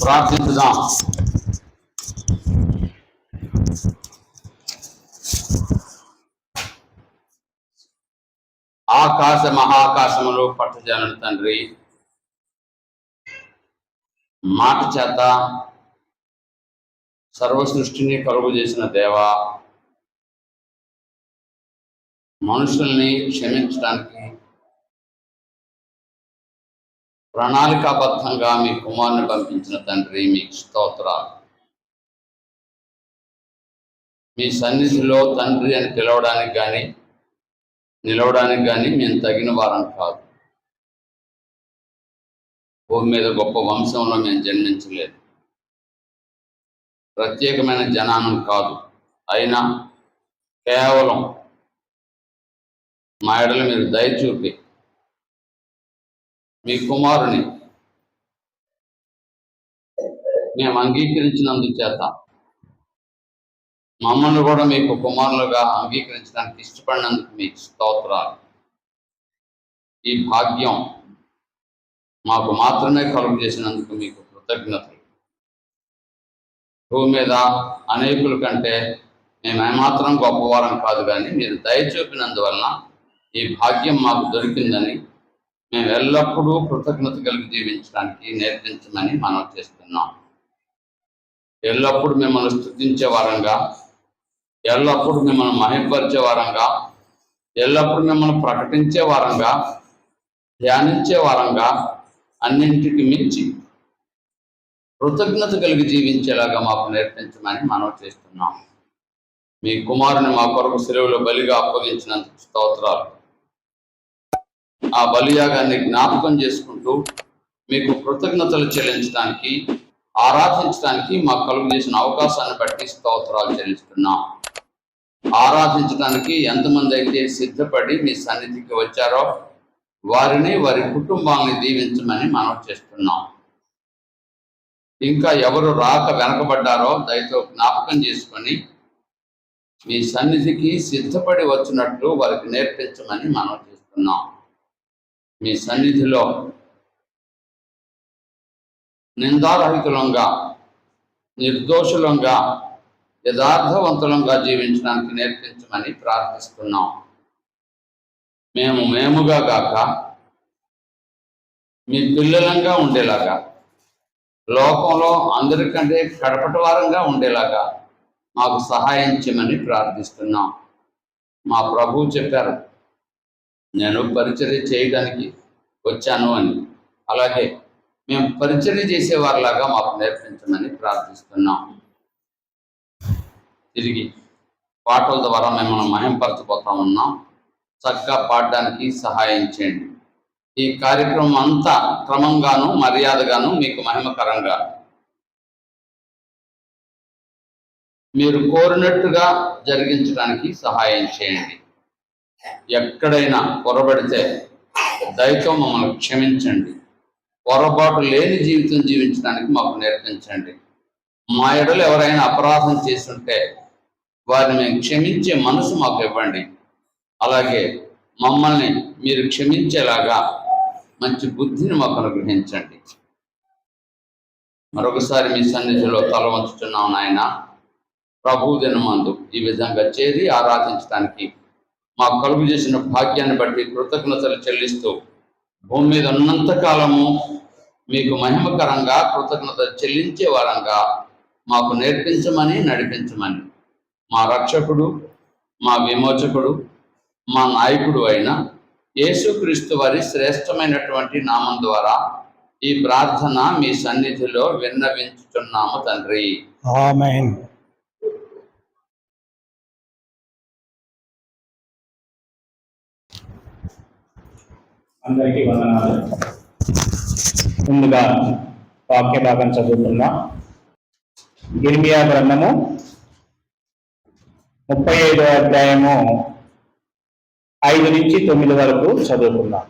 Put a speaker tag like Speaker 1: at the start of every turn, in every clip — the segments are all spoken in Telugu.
Speaker 1: ప్రార్థించుదాం. ఆకాశ మహాకాశములు పట్టజాలని తండ్రి, మాట చేత సర్వ సృష్టిని కలుగు చేసిన దేవా, మనుషుల్ని క్షమించడానికి ప్రణాళికాబద్ధంగా మీ కుమారుని పంపించిన తండ్రి, మీకు స్తోత్రాలు. మీ సన్నిధిలో తండ్రి అని పిలవడానికి కానీ నిలవడానికి కానీ మేము తగిన వారం కాదు. భూమి మీద గొప్ప వంశంలో మేము జన్మించలేదు, ప్రత్యేకమైన జనానం కాదు. అయినా కేవలం మా ఎడల మీరు దయ చూపి మీ కుమారుని మేము అంగీకరించినందుచేత మమ్మల్ని కూడా మీకు కుమారులుగా అంగీకరించడానికి ఇష్టపడినందుకు మీకు స్తోత్రాలు. ఈ భాగ్యం మాకు మాత్రమే కలుగు చేసినందుకు మీకు కృతజ్ఞతలు. భూమి మీద అనేకుల కంటే మేము ఏమాత్రం గొప్పవారం కాదు, కానీ మీరు దయ చూపినందువలన ఈ భాగ్యం మాకు దొరికిందని మేము ఎల్లప్పుడూ కృతజ్ఞత కలిగి జీవించడానికి నేర్పించమని మనం చేస్తున్నాం. ఎల్లప్పుడూ మిమ్మల్ని స్తుతించే వారంగా, ఎల్లప్పుడూ మిమ్మల్ని మహిమపరిచే వారంగా, ఎల్లప్పుడూ మిమ్మల్ని ప్రకటించే వారంగా, ధ్యానించే వారంగా, అన్నింటికి మించి కృతజ్ఞత కలిగి జీవించేలాగా మాకు నేర్పించమని మనం చేస్తున్నాం. మీ కుమారుని మా కొరకు సెలవులో బలిగా అప్పగించినందుకు స్తోత్రాలు. ఆ బలియాగాన్ని జ్ఞాపకం చేసుకుంటూ మీకు కృతజ్ఞతలు చెల్లించడానికి, ఆరాధించడానికి మాకు కలుగు చేసిన అవకాశాన్ని బట్టి స్తోత్రాలు చెల్లిస్తున్నాం. ఆరాధించడానికి ఎంతమంది అయితే సిద్ధపడి మీ సన్నిధికి వచ్చారో వారిని, వారి కుటుంబాన్ని దీవించమని మనం చేస్తున్నాం. ఇంకా ఎవరు రాక వెనకబడ్డారో దయతో జ్ఞాపకం చేసుకొని మీ సన్నిధికి సిద్ధపడి వచ్చినట్లు వారికి నేర్పించమని మనం చేస్తున్నాం. మీ సన్నిధిలో నిందారహితులంగా, నిర్దోషులంగా, యథార్థవంతులంగా జీవించడానికి నేర్పించమని ప్రార్థిస్తున్నాం. మేముగా గాక మీ పిల్లలంగా ఉండేలాగా, లోకంలో అందరికంటే కడపటి వారంగా ఉండేలాగా మాకు సహాయం చేయమని ప్రార్థిస్తున్నాం. మా ప్రభువు చెప్పారు, నేను పరిచర్య చేయడానికి వచ్చాను అని. అలాగే మేము పరిచర్య చేసేవారిలాగా మాకు నేర్పించమని ప్రార్థిస్తున్నాం. తిరిగి పాటల ద్వారా మిమ్మల్ని మహింపరచబోతా ఉన్నాం. చక్కగా పాడడానికి సహాయం చేయండి. ఈ కార్యక్రమం అంతా క్రమంగాను, మర్యాదగాను, మీకు మహిమకరంగా మీరు కోరినట్టుగా జరిగించడానికి సహాయం చేయండి. ఎక్కడైనా పొరబడితే దయతో మమ్మల్ని క్షమించండి. పొరపాటు లేని జీవితం జీవించడానికి మాకు నేర్పించండి. మా ఎడలు ఎవరైనా అపరాధం చేస్తుంటే వారిని మేము క్షమించే మనసు మాకు ఇవ్వండి. అలాగే మమ్మల్ని మీరు క్షమించేలాగా మంచి బుద్ధిని మాకు అనుగ్రహించండి. మరొకసారి మీ సన్నిధిలో తల వంచుతున్నాం నాయన. ప్రభువు దినమందు ఈ విధంగా చేరి ఆరాధించడానికి మాకు కలుగు చేసిన భాగ్యాన్ని బట్టి కృతజ్ఞతలు చెల్లిస్తూ భూమి మీద ఉన్నంతకాలము మీకు మహిమకరంగా కృతజ్ఞతలు చెల్లించే వారంగా మాకు నేర్పించమని, నడిపించమని మా రక్షకుడు, మా విమోచకుడు, మా నాయకుడు అయిన యేసుక్రీస్తు వారి శ్రేష్టమైనటువంటి నామం ద్వారా ఈ ప్రార్థన మీ సన్నిధిలో విన్నవించుచున్నాము తండ్రి.
Speaker 2: ఆమేన్.
Speaker 3: అందరికీ వందనాలు. ముందుగా వాక్య భాగం చదువుతున్నాం. ఇర్మియా గ్రంథము 35వ అధ్యాయము 5 నుంచి 9 వరకు చదువుతున్నాం.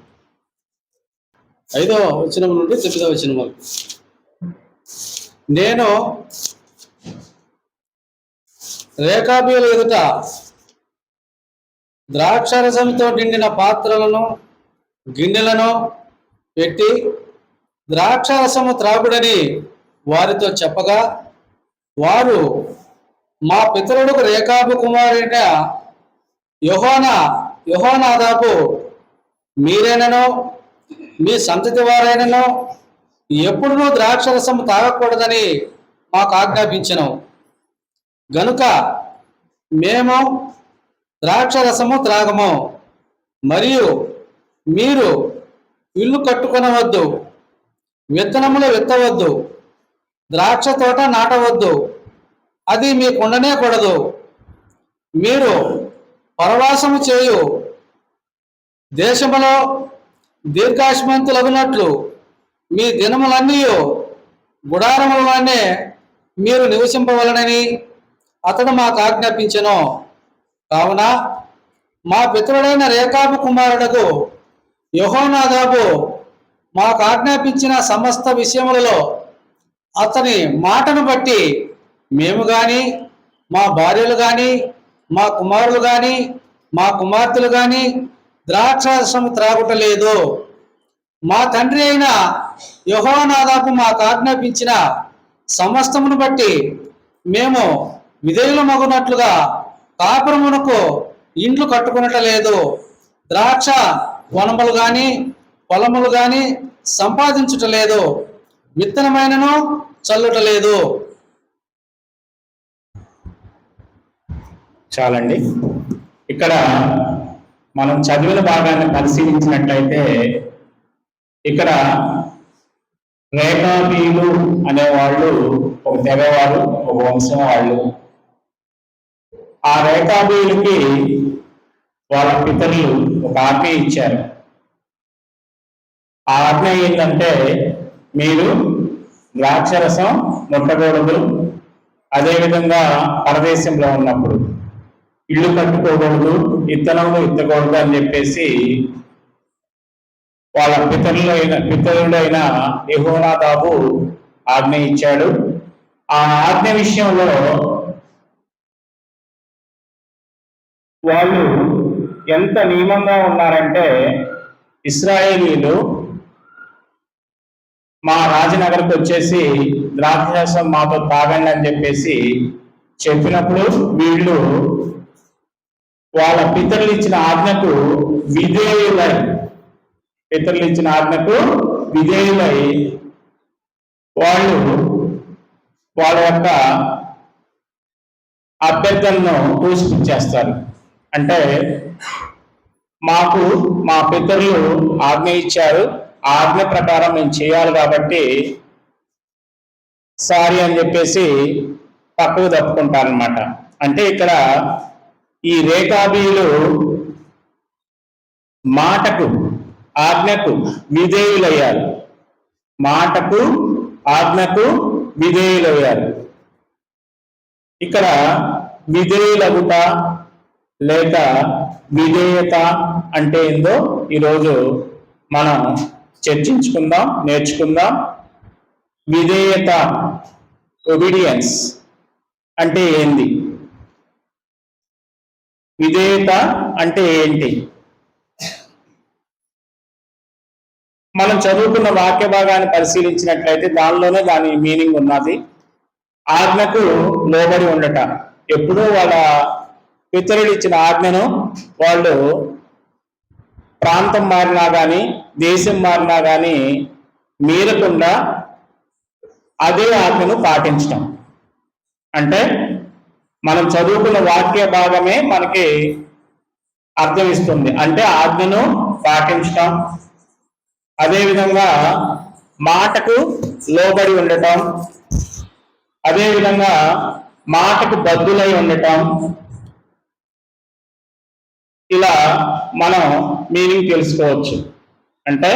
Speaker 4: 5వ వచనం నుండి 9వ వచనం వరకు. నేను రేకాబీల ఎదుట ద్రాక్షారసంతో నిండిన పాత్రలను, గిన్నెలను పెట్టి ద్రాక్షారసము త్రాగుడని వారితో చెప్పగా, వారు మా పితరులకు రేకాబు కుమారుడైన యెహోనాదాబు మీరేనను మీ సంతతి వారైనను ఎప్పుడునూ ద్రాక్షరసం తాగకూడదని మాకు ఆజ్ఞాపించెను. గనుక మేము ద్రాక్షరసము త్రాగము. మరియు మీరు ఇల్లు కట్టుకొనవద్దు, విత్తనములు విత్తవద్దు, ద్రాక్ష తోట నాటవద్దు, అది మీకుండనే కూడదు. మీరు పరవాసము చేయు దేశములో దీర్ఘాయుష్మంతులగునట్లు మీ దినములన్నీ గుడారములనే మీరు నివసింపవలనని అతడు మాకు ఆజ్ఞాపించెను. కావున మా పితరుడైన రేకాబు కుమారుడకు యెహోనాదాబు మాకు ఆజ్ఞాపించిన సమస్త విషయములలో అతని మాటను బట్టి మేము గాని, మా భార్యలు గాని, మా కుమారులు గాని, మా కుమార్తెలు గాని ద్రాక్షారసము త్రాగుటలేదు. మా తండ్రి అయిన యెహోనాదాబు మాకు ఆజ్ఞాపించిన సమస్తమును బట్టి మేము విధేయులమగునట్లుగా కాపురమునకు ఇండ్లు కట్టుకునటలేదు. ద్రాక్ష వనములు గాని పొలములు గాని సంపాదించుటలేదు, విత్తనమైనను చల్లుటలేదు.
Speaker 3: చాలండి. ఇక్కడ మనం చదివిన భాగాన్ని పరిశీలించినట్లయితే ఇక్కడ రేకాబీలు అనేవాళ్ళు ఒక తెగవారు, ఒక వంశం వాళ్ళు. ఆ రేకాబీలకి వాళ్ళ పితరులు ఒక ఆజ్ఞ ఇచ్చారు. ఆ ఆజ్ఞ ఏంటంటే, మీరు ద్రాక్షరసం ముట్టకూడదు, అదేవిధంగా పరదేశంలో ఉన్నప్పుడు ఇల్లు కట్టుకోకూడదు, విత్తనములు విత్తకూడదు అని చెప్పేసి వాళ్ళ పితరుడైన యెహోనాదాబు ఆజ్ఞ ఇచ్చాడు. ఆ ఆజ్ఞ విషయంలో వాళ్ళు ఎంత నియమంగా ఉన్నారంటే, ఇశ్రాయేలీలు మా రాజనగర్కి వచ్చేసి ద్రాక్షరసం మాతో తాగండి అని చెప్పేసి చెప్పినప్పుడు వీళ్ళు వాళ్ళ పితరులు ఇచ్చిన ఆజ్ఞకు విధేయులై వాళ్ళు వాళ్ళ యొక్క అభ్యర్థనను తోసిపుచ్చేస్తారు. అంటే మాకు మా పితరులు ఆజ్ఞ ఇచ్చారు, ఆ ఆజ్ఞ ప్రకారం మేము చేయాలి కాబట్టి సారీ అని చెప్పేసి పక్కకు తప్పుకుంటారనమాట. అంటే ఇక్కడ ఈ రేకాబీలు మాటకు ఆజ్ఞకు విధేయులయ్యారు. ఇక్కడ విధేయులగుట లేక విధేయత అంటే ఏందో ఈరోజు మనం చర్చించుకుందాం, నేర్చుకుందాం. విధేయత, ఒబీడియన్స్ అంటే ఏంది? విధేయత అంటే ఏంటి? మనం చదువుకున్న వాక్య భాగాన్ని పరిశీలించినట్లయితే దానిలోనే దాని మీనింగ్ ఉన్నది. ఆజ్ఞకు లోబడి ఉండట. ఎప్పుడూ వాళ్ళ పితరులు ఇచ్చిన ఆజ్ఞను వాళ్ళు ప్రాంతం మారినా కానీ దేశం మారినా కానీ మీరకుండా అదే ఆజ్ఞను పాటించటం. అంటే మనం చదువుకున్న వాక్య భాగమే మనకి అర్థం ఇస్తుంది. అంటే ఆజ్ఞను పాటించటం, అదేవిధంగా మాటకు లోబడి ఉండటం, అదేవిధంగా మాటకు బద్దులై ఉండటం. ఇలా మనం మీనింగ్ తెలుసుకోవచ్చు. అంటే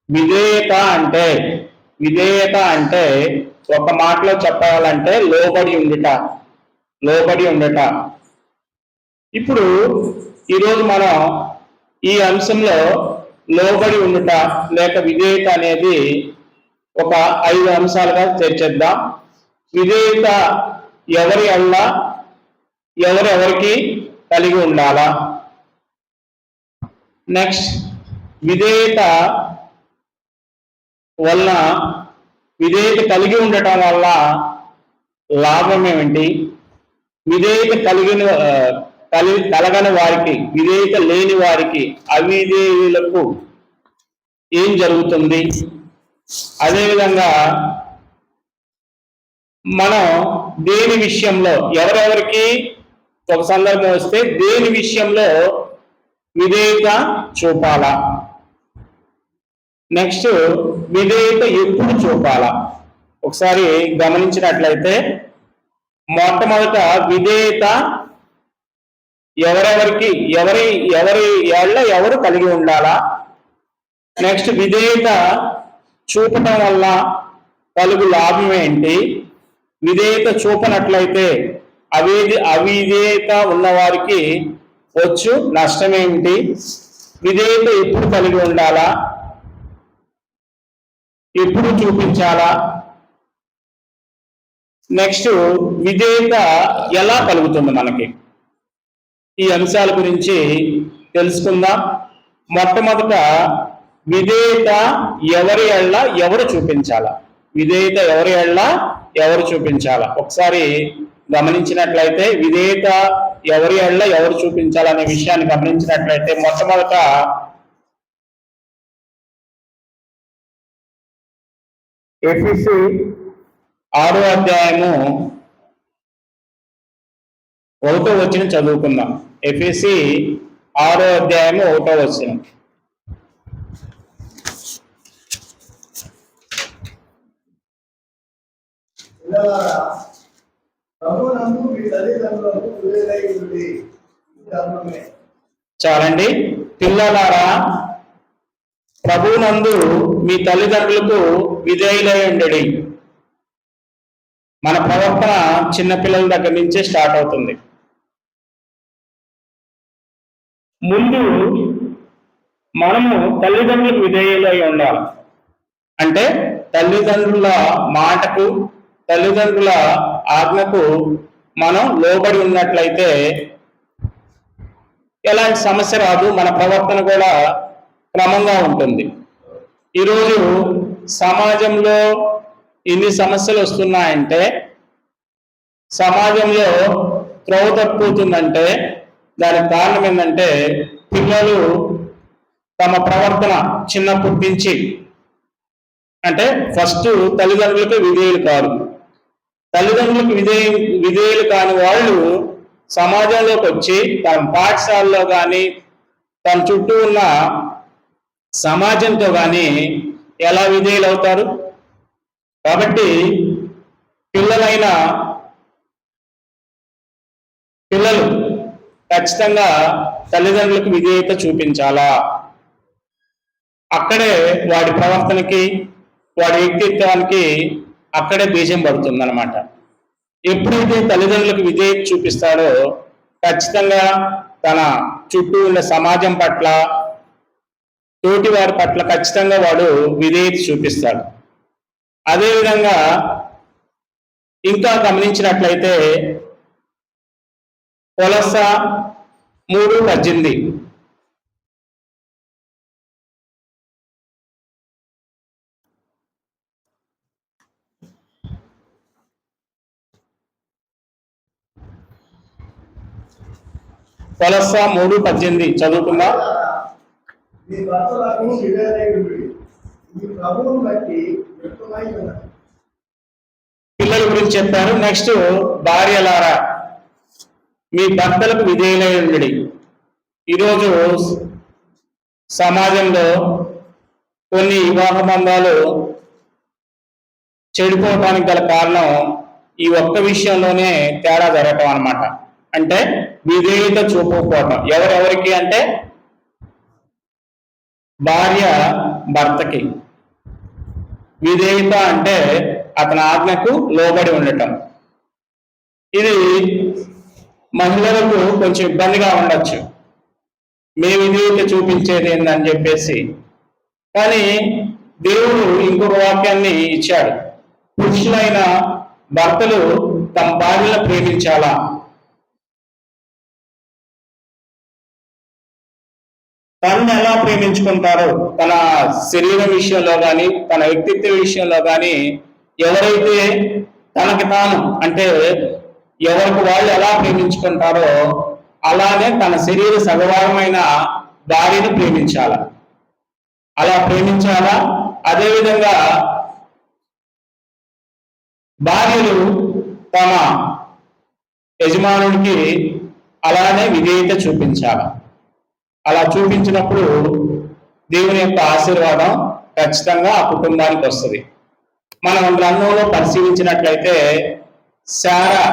Speaker 3: విధేయత అంటే ఒక మాటలో చెప్పాలంటే లోబడి ఉండట. ఇప్పుడు ఈరోజు మనం ఈ అంశంలో లోబడి ఉండుట లేక విధేయత అనేది ఒక 5 అంశాలుగా చర్చిద్దాం. విధేయత ఎవరెవరికి కలిగి ఉండాలా? నెక్స్ట్, విధేయత వలన విధేయత కలిగి ఉండటం వల్ల లాభం ఏమిటి? విధేయత కలగని వారికి, విధేయత లేని వారికి, అవిధేయులకు ఏం జరుగుతుంది? అదేవిధంగా మనం దేని విషయంలో, ఎవరెవరికి ఒక సందర్భం వస్తే దేని విషయంలో విధేయత చూపాలా? నెక్స్ట్, విధేయత ఎప్పుడు చూపాలా? ఒకసారి గమనించినట్లయితే మొట్టమొదట విధేయత ఎవరెవరికి, ఎవరి ఏళ్ళ ఎవరు కలిగి ఉండాలా? నెక్స్ట్, విధేయత చూపటం వల్ల కలుగు లాభం ఏంటి? విధేయత చూపనట్లయితే అవిధేయత ఉన్నవారికి వచ్చు నష్టం ఏమిటి? విధేయత ఎప్పుడు కలిగి ఉండాలా? ఎప్పుడు చూపించాలా? నెక్స్ట్, విధేయత ఎలా కలుగుతుంది మనకి? ఈ అంశాల గురించి తెలుసుకుందాం. మొట్టమొదట విధేయత ఎవరి ఎళ్ళ ఎవరు చూపించాలా? విధేయత ఎవరి ఎళ్ళ ఎవరు చూపించాలా? ఒకసారి గమనించినట్లయితే విధేయత ఎవరి ఎళ్ళ ఎవరు చూపించాలనే విషయాన్ని గమనించినట్లయితే మొట్టమొదట ఎఫెసీ 6వ అధ్యాయము 1వ వచనం చదువుకుందాం. ఎఫెసీ 6వ అధ్యాయము 1వ వచనం. చాలండి. పిల్లలారా, ప్రభువునందు మీ తల్లిదండ్రులకు విధేయులై ఉండడి. మన ప్రవర్తన చిన్నపిల్లల దగ్గర నుంచే స్టార్ట్ అవుతుంది. ముందు మనము తల్లిదండ్రులకు విధేయులై ఉండాలి. అంటే తల్లిదండ్రుల మాటకు, తల్లిదండ్రుల ఆజ్ఞకు మనం లోబడి ఉన్నట్లయితే ఎలాంటి సమస్య రాదు, మన ప్రవర్తన కూడా క్రమంగా ఉంటుంది. ఈరోజు సమాజంలో ఎన్ని సమస్యలు వస్తున్నాయంటే, సమాజంలో త్రోవ తప్పిపోతుందంటే దానికి కారణం ఏంటంటే పిల్లలు తమ ప్రవర్తన చిన్నప్పటి నుంచి, అంటే ఫస్ట్ తల్లిదండ్రులకు విధేయులు కాదు. తల్లిదండ్రులకు విధేయులు కాని వాళ్ళు సమాజంలోకి వచ్చి తన పాఠశాలలో కానీ తన చుట్టూ ఉన్న సమాజంతో కానీ ఎలా విధేయులు అవుతారు? కాబట్టి పిల్లలు ఖచ్చితంగా తల్లిదండ్రులకు విధేయత చూపించాలా. అక్కడే వాడి ప్రవర్తనకి, వాడి వ్యక్తిత్వానికి అక్కడే బీజం పడుతుందన్నమాట. ఎప్పుడైతే తల్లిదండ్రులకు విధేయత చూపిస్తాడో ఖచ్చితంగా తన చుట్టూ ఉన్న సమాజం పట్ల, తోటి వారి పట్ల ఖచ్చితంగా వాడు విధేయత చూపిస్తాడు. అదేవిధంగా ఇంకా గమనించినట్లయితే కొలస్స 3:18 కొలస్స 3:18 చదువుకుందా? పిల్లల గురించి చెప్పారు. నెక్స్ట్, భార్యలారా మీ భర్తలకు విధేయులై ఉండుడి. ఈరోజు సమాజంలో కొన్ని వివాహ బంధాలు చెడిపోవడానికి గల కారణం ఈ ఒక్క విషయంలోనే తేడా జరగటం అన్నమాట. అంటే విధేయత చూపకపోవటం. ఎవరెవరికి అంటే భార్య భర్తకి విధేయత అంటే అతని ఆజ్ఞకు లోబడి ఉండటం. ఇది మహిళలకు కొంచెం ఇబ్బందిగా ఉండొచ్చు, మేము విధేయత చూపించేది ఏందని చెప్పేసి. కానీ దేవుడు ఇంకొక వాక్యాన్ని ఇచ్చాడు. పురుషులైన భర్తలు తమ భార్యలను ప్రేమించాలా. తనను ఎలా ప్రేమించుకుంటారో, తన శరీరం విషయంలో కానీ తన వ్యక్తిత్వ విషయంలో కానీ ఎవరైతే తనకి తాను అంటే ఎవరికి వాళ్ళు ఎలా ప్రేమించుకుంటారో అలానే తన శరీర సగభాగమైన భార్యను ప్రేమించాలా, అలా ప్రేమించాలా. అదేవిధంగా భార్యలు తమ యజమానుడికి అలానే విధేయత చూపించాలి. అలా చూపించినప్పుడు దేవుని యొక్క ఆశీర్వాదం ఖచ్చితంగా ఆ కుటుంబానికి వస్తుంది. మనం గ్రంథంలో పరిశీలించినట్లయితే శారా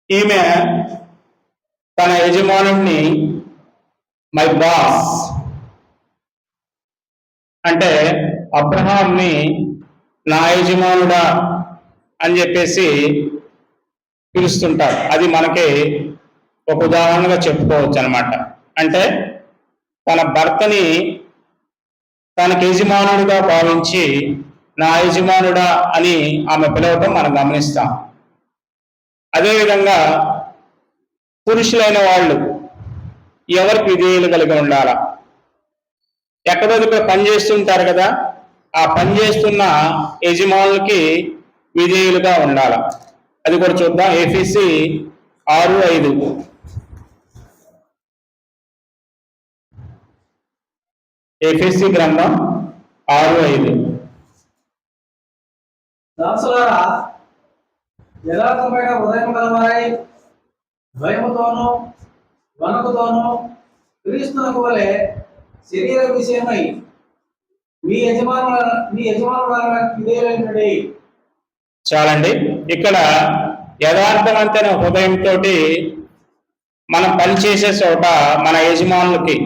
Speaker 3: ఈమె తన యజమానుడిని మై బాస్ అంటే అబ్రహాంని నా యజమానుడా అని చెప్పేసి పిలుస్తుంటారు. అది మనకి ఒక ఉదాహరణగా చెప్పుకోవచ్చు అనమాట. అంటే తన భర్తని తనకి యజమానుడిగా భావించి నా యజమానుడా అని ఆమె పిలవటం మనం గమనిస్తాం. అదేవిధంగా పురుషులైన వాళ్ళు ఎవరికి విధేయులు కలిగి ఉండాలా? ఎక్కడో పని చేస్తుంటారు కదా, ఆ పని చేస్తున్న యజమానులకి విధేయులుగా ఉండాలి. అది కూడా చూద్దాం. ఎఫెసీ 6:5 ఎఫెసీ గ్రంథం 6:5
Speaker 2: దాసులారా యథార్థమైన హృదయం గలవారై భయముతోనూ వణకుతోనూ క్రీస్తునకు వలె శరీర విషయమై మీ యజమానుల విధేయులైనడి.
Speaker 3: చాలండి. ఇక్కడ యథార్థవంతమైన హృదయంతో మనం పనిచేసే చోట మన యజమానులకి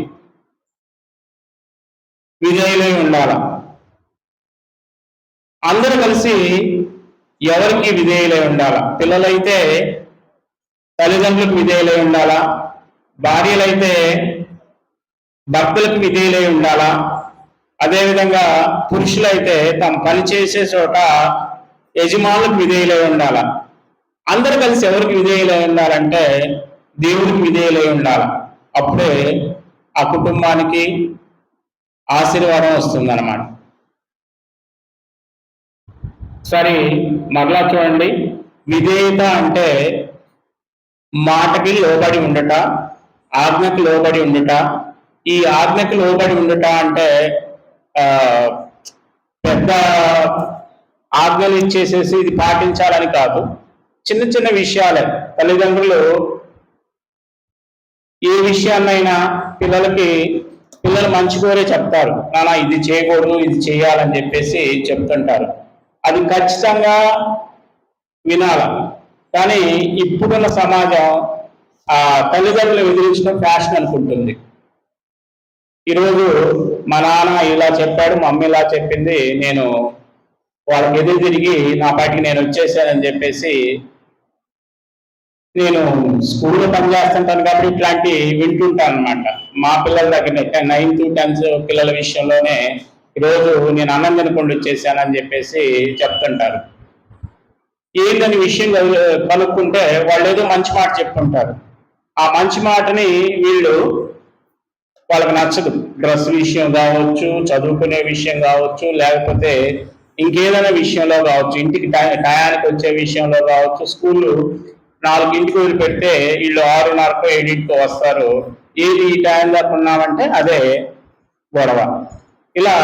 Speaker 3: విధేయులై ఉండాల. అందరూ కలిసి ఎవరికి విధేయులై ఉండాల? పిల్లలైతే తల్లిదండ్రులకు విధేయులై ఉండాలా, భార్యలైతే భర్తలకు విధేయులై ఉండాలా, అదేవిధంగా పురుషులైతే తమ పని చేసే చోట యజమానులకు విధేయులై ఉండాలా. అందరూ కలిసి ఎవరికి విధేయులై ఉండాలంటే దేవుడికి విధేయులై ఉండాలి. అప్పుడే ఆ కుటుంబానికి ఆశీర్వాదం వస్తుందన్నమాట. సరే, మరలా చూడండి. విధేయత అంటే మాటకి లోబడి ఉండట, ఆజ్ఞకి లోబడి ఉండట. ఈ ఆజ్ఞకి లోబడి ఉండట అంటే పెద్ద ఆజ్ఞలు ఇచ్చేసేసి ఇది పాటించాలని కాదు. చిన్న చిన్న విషయాలే. తల్లిదండ్రులు ఏ విషయాన్నైనా పిల్లలు మంచి కోరే చెప్తారు, నాన్న ఇది చేయకూడదు ఇది చేయాలని చెప్పేసి చెప్తుంటారు. అది ఖచ్చితంగా వినాల. కానీ ఇప్పుడున్న సమాజం ఆ తల్లిదండ్రులు ఎదిరించడం ఫ్యాషన్ అనుకుంటుంది. ఈరోజు మా నాన్న ఇలా చెప్పాడు, మా అమ్మ ఇలా చెప్పింది, నేను వాళ్ళకి ఎదురు తిరిగి నా పాటికి నేను వచ్చేసానని చెప్పేసి, నేను స్కూల్లో పనిచేస్తుంటాను కాబట్టి ఇట్లాంటి వింటుంటాను అనమాట. మా పిల్లల దగ్గర 9th 10th పిల్లల విషయంలోనే ఈరోజు నేను అన్నం తినకుండా వచ్చేసానని చెప్పేసి చెప్తుంటారు. ఏంటని విషయం కనుక్కుంటే వాళ్ళు ఏదో మంచి మాట చెప్తుంటారు. ఆ మంచి మాటని వీళ్ళు వాళ్ళకి నచ్చదు. డ్రెస్ విషయం కావచ్చు, చదువుకునే విషయం కావచ్చు, లేకపోతే ఇంకేదైనా విషయంలో కావచ్చు, ఇంటికి టయానికి వచ్చే విషయంలో కావచ్చు. స్కూళ్ళు 4ంటికి వదిలిపెడితే వీళ్ళు 6:30కో 7ంటికో వస్తారు. ఏది ఈ టైం దాకా ఉన్నామంటే అదే గొడవ. ఇలా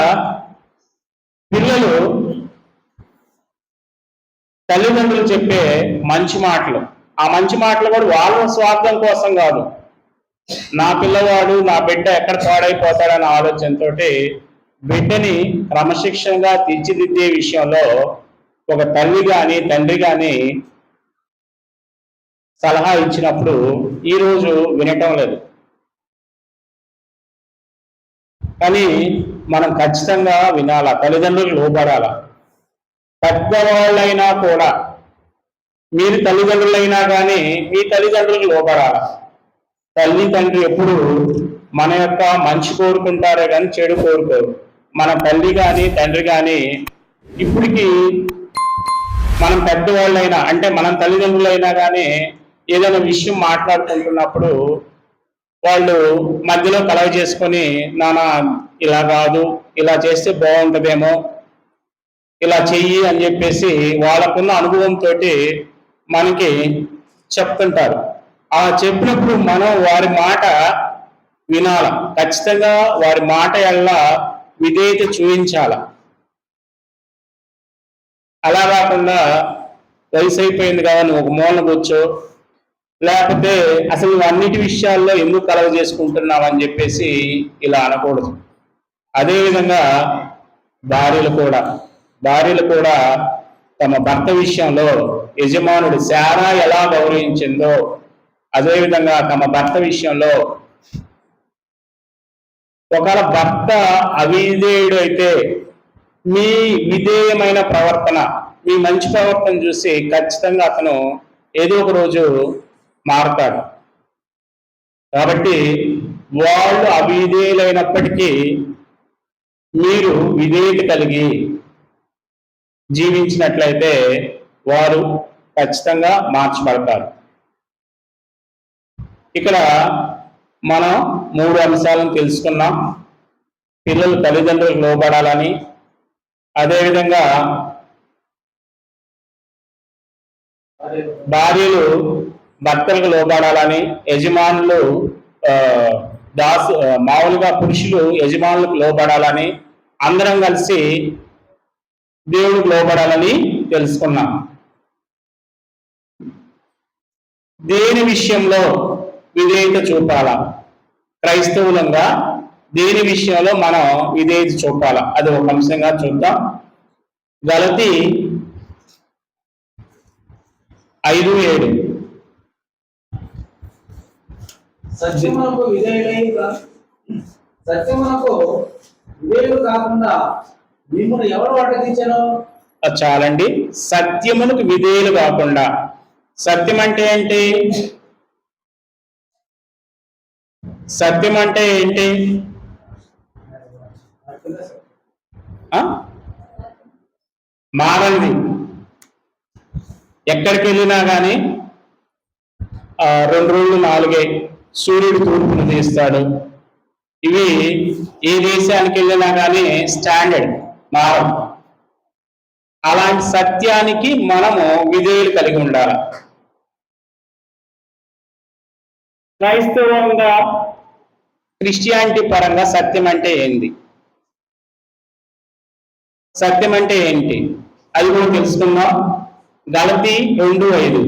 Speaker 3: పిల్లలు తల్లిదండ్రులు చెప్పే మంచి మాటలు, ఆ మంచి మాటలు కూడా వాళ్ళ స్వార్థం కోసం కాదు. నా పిల్లవాడు నా బిడ్డ ఎక్కడ పాడైపోతాడనే ఆలోచనతో బిడ్డని క్రమశిక్షణగా తీర్చిదిద్దే విషయంలో ఒక తల్లి కానీ తండ్రి కానీ సలహా ఇచ్చినప్పుడు ఈరోజు వినటం లేదు. కానీ మనం ఖచ్చితంగా వినాలా, తల్లిదండ్రులు లోబడాల. పెద్దవాళ్ళైనా కూడా, మీరు తల్లిదండ్రులైనా కానీ మీ తల్లిదండ్రులకు లోబడాల. తల్లి తండ్రి ఎప్పుడు మన యొక్క మంచి కోరుకుంటారే కానీ చెడు కోరుకోరు. మన తల్లి కానీ తండ్రి కానీ ఇప్పటికీ మనం పెద్దవాళ్ళైనా అంటే మనం తల్లిదండ్రులైనా కానీ ఏదైనా విషయం మాట్లాడుకుంటున్నప్పుడు వాళ్ళు మధ్యలో కలవ చేసుకొని నాన్న ఇలా కాదు, ఇలా చేస్తే బాగుంటుందేమో, ఇలా చెయ్యి అని చెప్పేసి వాళ్ళకున్న అనుభవంతో మనకి చెప్తుంటారు. ఆ చెప్పినప్పుడు మనం వారి మాట వినాల, ఖచ్చితంగా వారి మాట ఎలా విధేయత చూపించాల. అలా కాకుండా వయసు అయిపోయింది కదా నువ్వు ఒక మూలన కూర్చో, లేకపోతే అసలు నువ్వు అన్నిటి విషయాల్లో ఎందుకు కలవ చేసుకుంటున్నావు అని చెప్పేసి ఇలా అనకూడదు. అదేవిధంగా భార్యలు కూడా తమ భర్త విషయంలో యజమానుడు శారా ఎలా గౌరవించిందో అదేవిధంగా తమ భర్త విషయంలో ఒకవేళ భర్త అవిధేయుడు అయితే మీ విధేయమైన ప్రవర్తన, మీ మంచి ప్రవర్తన చూసి ఖచ్చితంగా అతను ఏదో ఒక రోజు మారతాడు. కాబట్టి వాళ్ళు అవిధేయులైనప్పటికీ మీరు విధేయత కలిగి జీవించినట్లయితే వారు ఖచ్చితంగా మార్చబడతారు. ఇక్కడ మనం 3 అంశాలను తెలుసుకున్నాం. పిల్లలు తల్లిదండ్రులకు లోబడాలని, అదేవిధంగా భార్యలు భర్తలకు లోబడాలని, యజమానులు మామూలుగా పురుషులు యజమానులకు లోబడాలని, అందరం కలిసి దేవుడికి లోబడాలని తెలుసుకున్నాం. దేని విషయంలో విధేయత చూపాలా? క్రైస్తవులంగా దేని విషయంలో మనం విధేయత చూపాలా అది ఒక అంశంగా చూద్దాం. గలతీ 5:7
Speaker 2: సత్యమునకు విధేయులు కాకుండా మిమ్మల్ని ఎవరు అడ్డగించాను?
Speaker 3: చాలండి. సత్యమునకు విధేయులు కాకుండా. సత్యం అంటే ఏంటి? సత్యం అంటే ఏంటి? మారండి. ఎక్కడికి వెళ్ళినా కానీ 2 రోజులు 4 సూర్యుడు తూర్పును తీస్తాడు. ఇవి ఏ దేశానికి వెళ్ళినా కానీ స్టాండర్డ్ మారం. అలాంటి సత్యానికి మనము విధేయులు కలిగి ఉండాలి. క్రైస్తవంగా క్రిస్టియానిటీ పరంగా సత్యం అంటే ఏంటి? సత్యం అంటే ఏంటి అది కూడా తెలుసుకుందాం. గలతీ 2:5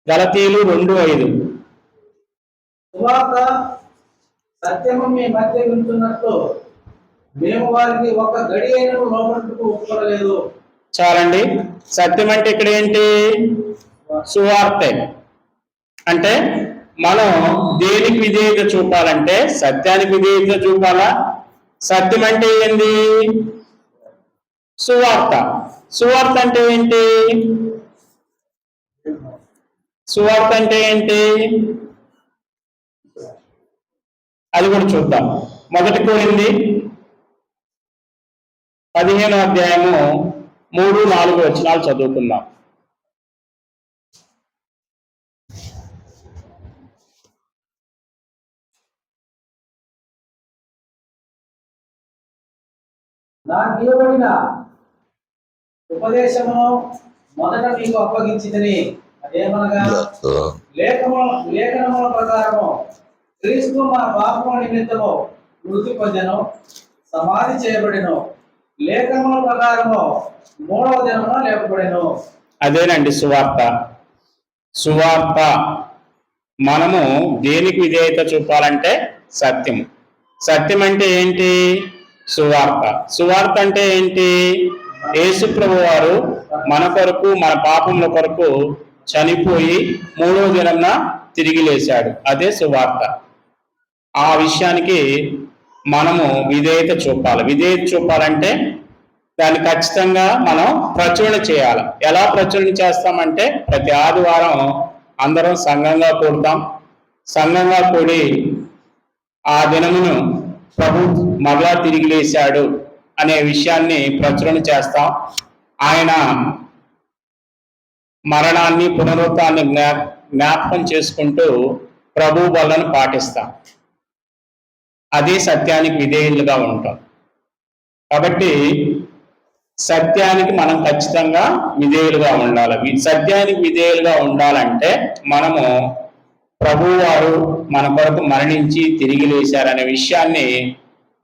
Speaker 3: గలతీలు 2:5
Speaker 2: సువార్త సత్యము మీ మధ్య వింటున్నట్టు మేము వారికి ఒక గడి అయిన లోపలకు ఒప్పుకోలేదు.
Speaker 3: చాలండి. సత్యం అంటే ఇక్కడ ఏంటి? సువార్తే. అంటే మనం దేనికి విధేయత చూపాలంటే సత్యానికి విధేయత చూపాలా. సత్యం అంటే ఏంది? సువార్త. సువార్త అంటే ఏంటి? సువార్త అంటే ఏంటి అది కూడా చూద్దాం. 1 కొరింథీ 15వ అధ్యాయము 3-4 వచనాలు చదువుకుందాం.
Speaker 2: నాకు ఇవ్వబడిన ఉపదేశమును మొదట మీకు అప్పగించితిని. అదేమనగా లేఖనముల ప్రకారము క్రీస్తు మన పాపముల నిమిత్తము మృతి పొందెను, సమాధి చేయబడెను, లేఖనముల ప్రకారము 3వ దినమున లేపబడెను.
Speaker 3: అదేనండి సువార్త. సువార్త మనము దేనికి విధేయత చూపాలంటే సత్యము. సత్యం అంటే ఏంటి? సువార్త. సువార్త అంటే ఏంటి? యేసు ప్రభు వారు మన కొరకు మన పాపముల కొరకు చనిపోయి 3వ దినమున తిరిగి లేచాడు. అదే సువార్త. ఆ విషయానికి మనము విధేయత చూపాలి. విధేయత చూపాలంటే దాన్ని ఖచ్చితంగా మనం ప్రచురణ చేయాలి. ఎలా ప్రచురణ చేస్తామంటే ప్రతి ఆదివారం అందరం సంఘంగా కూడతాం. సంఘంగా కూడి ఆ దినమును ప్రభు మరలా తిరిగి లేచాడు అనే విషయాన్ని ప్రచురణ చేస్తాం. ఆయన మరణాన్ని పునరుత్థానాన్ని జ్ఞాపకం చేసుకుంటూ ప్రభు వలన పాటిస్తాం. అదే సత్యానికి విధేయులుగా ఉంటాం. కాబట్టి సత్యానికి మనం ఖచ్చితంగా విధేయులుగా ఉండాలి. సత్యానికి విధేయులుగా ఉండాలంటే మనము ప్రభువు వారు మన కొరకు మరణించి తిరిగి లేచారనే విషయాన్ని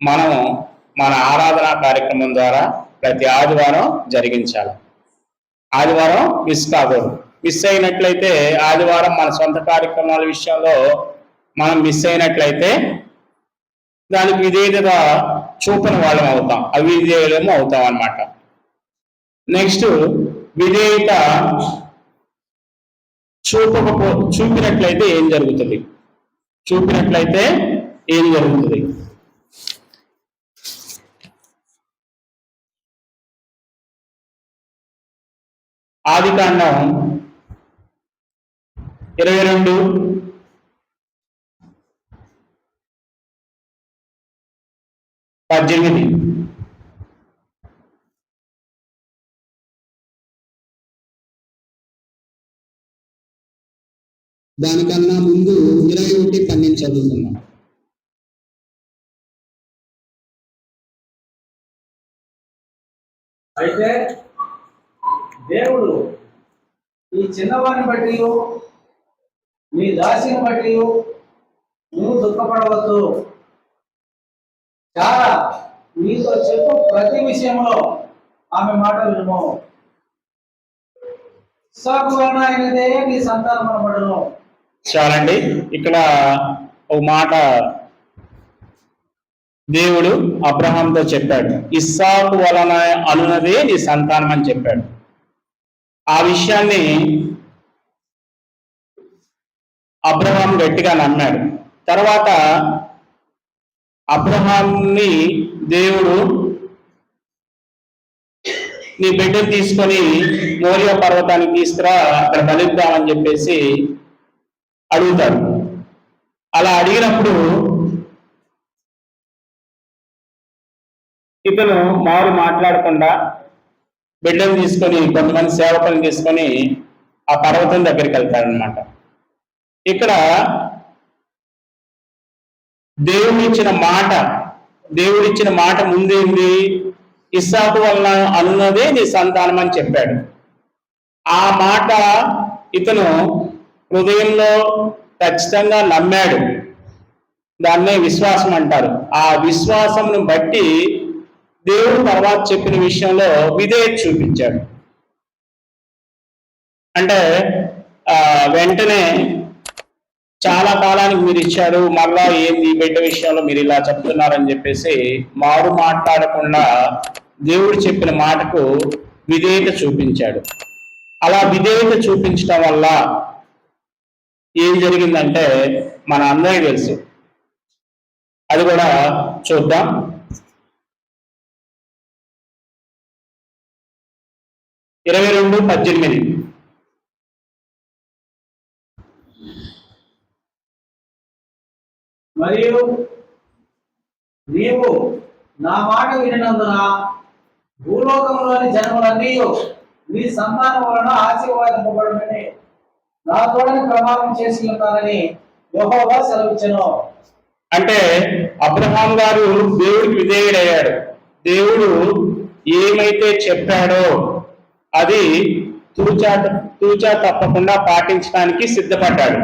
Speaker 3: మనము మన ఆరాధనా కార్యక్రమం ద్వారా ప్రతి ఆదివారం జరిగించాలి. ఆదివారం మిస్ కాకూడదు. మిస్ అయినట్లయితే ఆదివారం మన సొంత కార్యక్రమాల విషయంలో మనం మిస్ అయినట్లయితే దానికి విధేయత చూపని వాళ్ళం అవుతాం, అవిధేయులము అవుతాం అన్నమాట. నెక్స్ట్, విధేయత చూపినట్లయితే ఏం జరుగుతుంది? ఆదికాండం 22:18.
Speaker 5: దానికన్నా ముందు 21:12 చదువుతున్నాం.
Speaker 2: అయితే దేవుడు ఈ చిన్నవారిని బట్టి నీ దాసిని బట్టి నువ్వు దుఃఖపడవద్దు. చాలా నీతో చెప్పు ప్రతి విషయంలో ఆమె మాట వినుము. ఇస్సాకు వలన అయినదే నీ సంతానం అనబడును.
Speaker 3: చాలండి. ఇక్కడ ఒక మాట దేవుడు అబ్రహాంతో చెప్పాడు, ఇస్సాకు వలన అనున్నదే నీ సంతానం అని చెప్పాడు. ఆ విషయాన్ని అబ్రహాం గట్టిగా నమ్మాడు. తర్వాత అబ్రహాంని దేవుడు నీ బిడ్డను తీసుకొని మోరియా పర్వతానికి తీసుకురా, అక్కడ బలిద్దామని చెప్పేసి అడుగుతాడు. అలా అడిగినప్పుడు ఇతను మారు మాట్లాడకుండా బిడ్డను తీసుకొని కొంతమంది సేవకులను తీసుకొని ఆ పర్వతం దగ్గరికి వెళ్తాడనమాట. ఇక్కడ దేవుడిచ్చిన మాట ముందేంది? ఇస్సాకు వలన అనున్నదే నీ సంతానం అని చెప్పాడు. ఆ మాట ఇతను హృదయంలో ఖచ్చితంగా నమ్మాడు. దాన్నే విశ్వాసం అంటారు. ఆ విశ్వాసంను బట్టి దేవుడు తర్వాత చెప్పిన విషయంలో విధేయత చూపించాడు. అంటే వెంటనే చాలా కాలానికి మీరు ఇచ్చారు, మళ్ళా ఏంది బిడ్డ విషయంలో మీరు ఇలా చెప్తున్నారని చెప్పేసి మారు మాట్లాడకుండా దేవుడు చెప్పిన మాటకు విధేయత చూపించాడు. అలా విధేయత చూపించడం వల్ల ఏం జరిగిందంటే మన అందరికీ తెలుసు. అది కూడా చూద్దాం. ఇరవై 22:18.
Speaker 2: మరియు నీవు నా మాట వినినందున భూలోకంలోని జనములన్నీ నీ సంతానం వలన ఆశీర్వాదింపబడునని నా తోడని ప్రమాణం చేసి ఉంటానని యెహోవా సెలవిచ్చెను.
Speaker 3: అంటే అబ్రహాం గారు దేవుడికి విధేయుడయ్యాడు. దేవుడు ఏమైతే చెప్పాడో అది తూచా తప్పకుండా పాటించడానికి సిద్ధపడ్డాడు.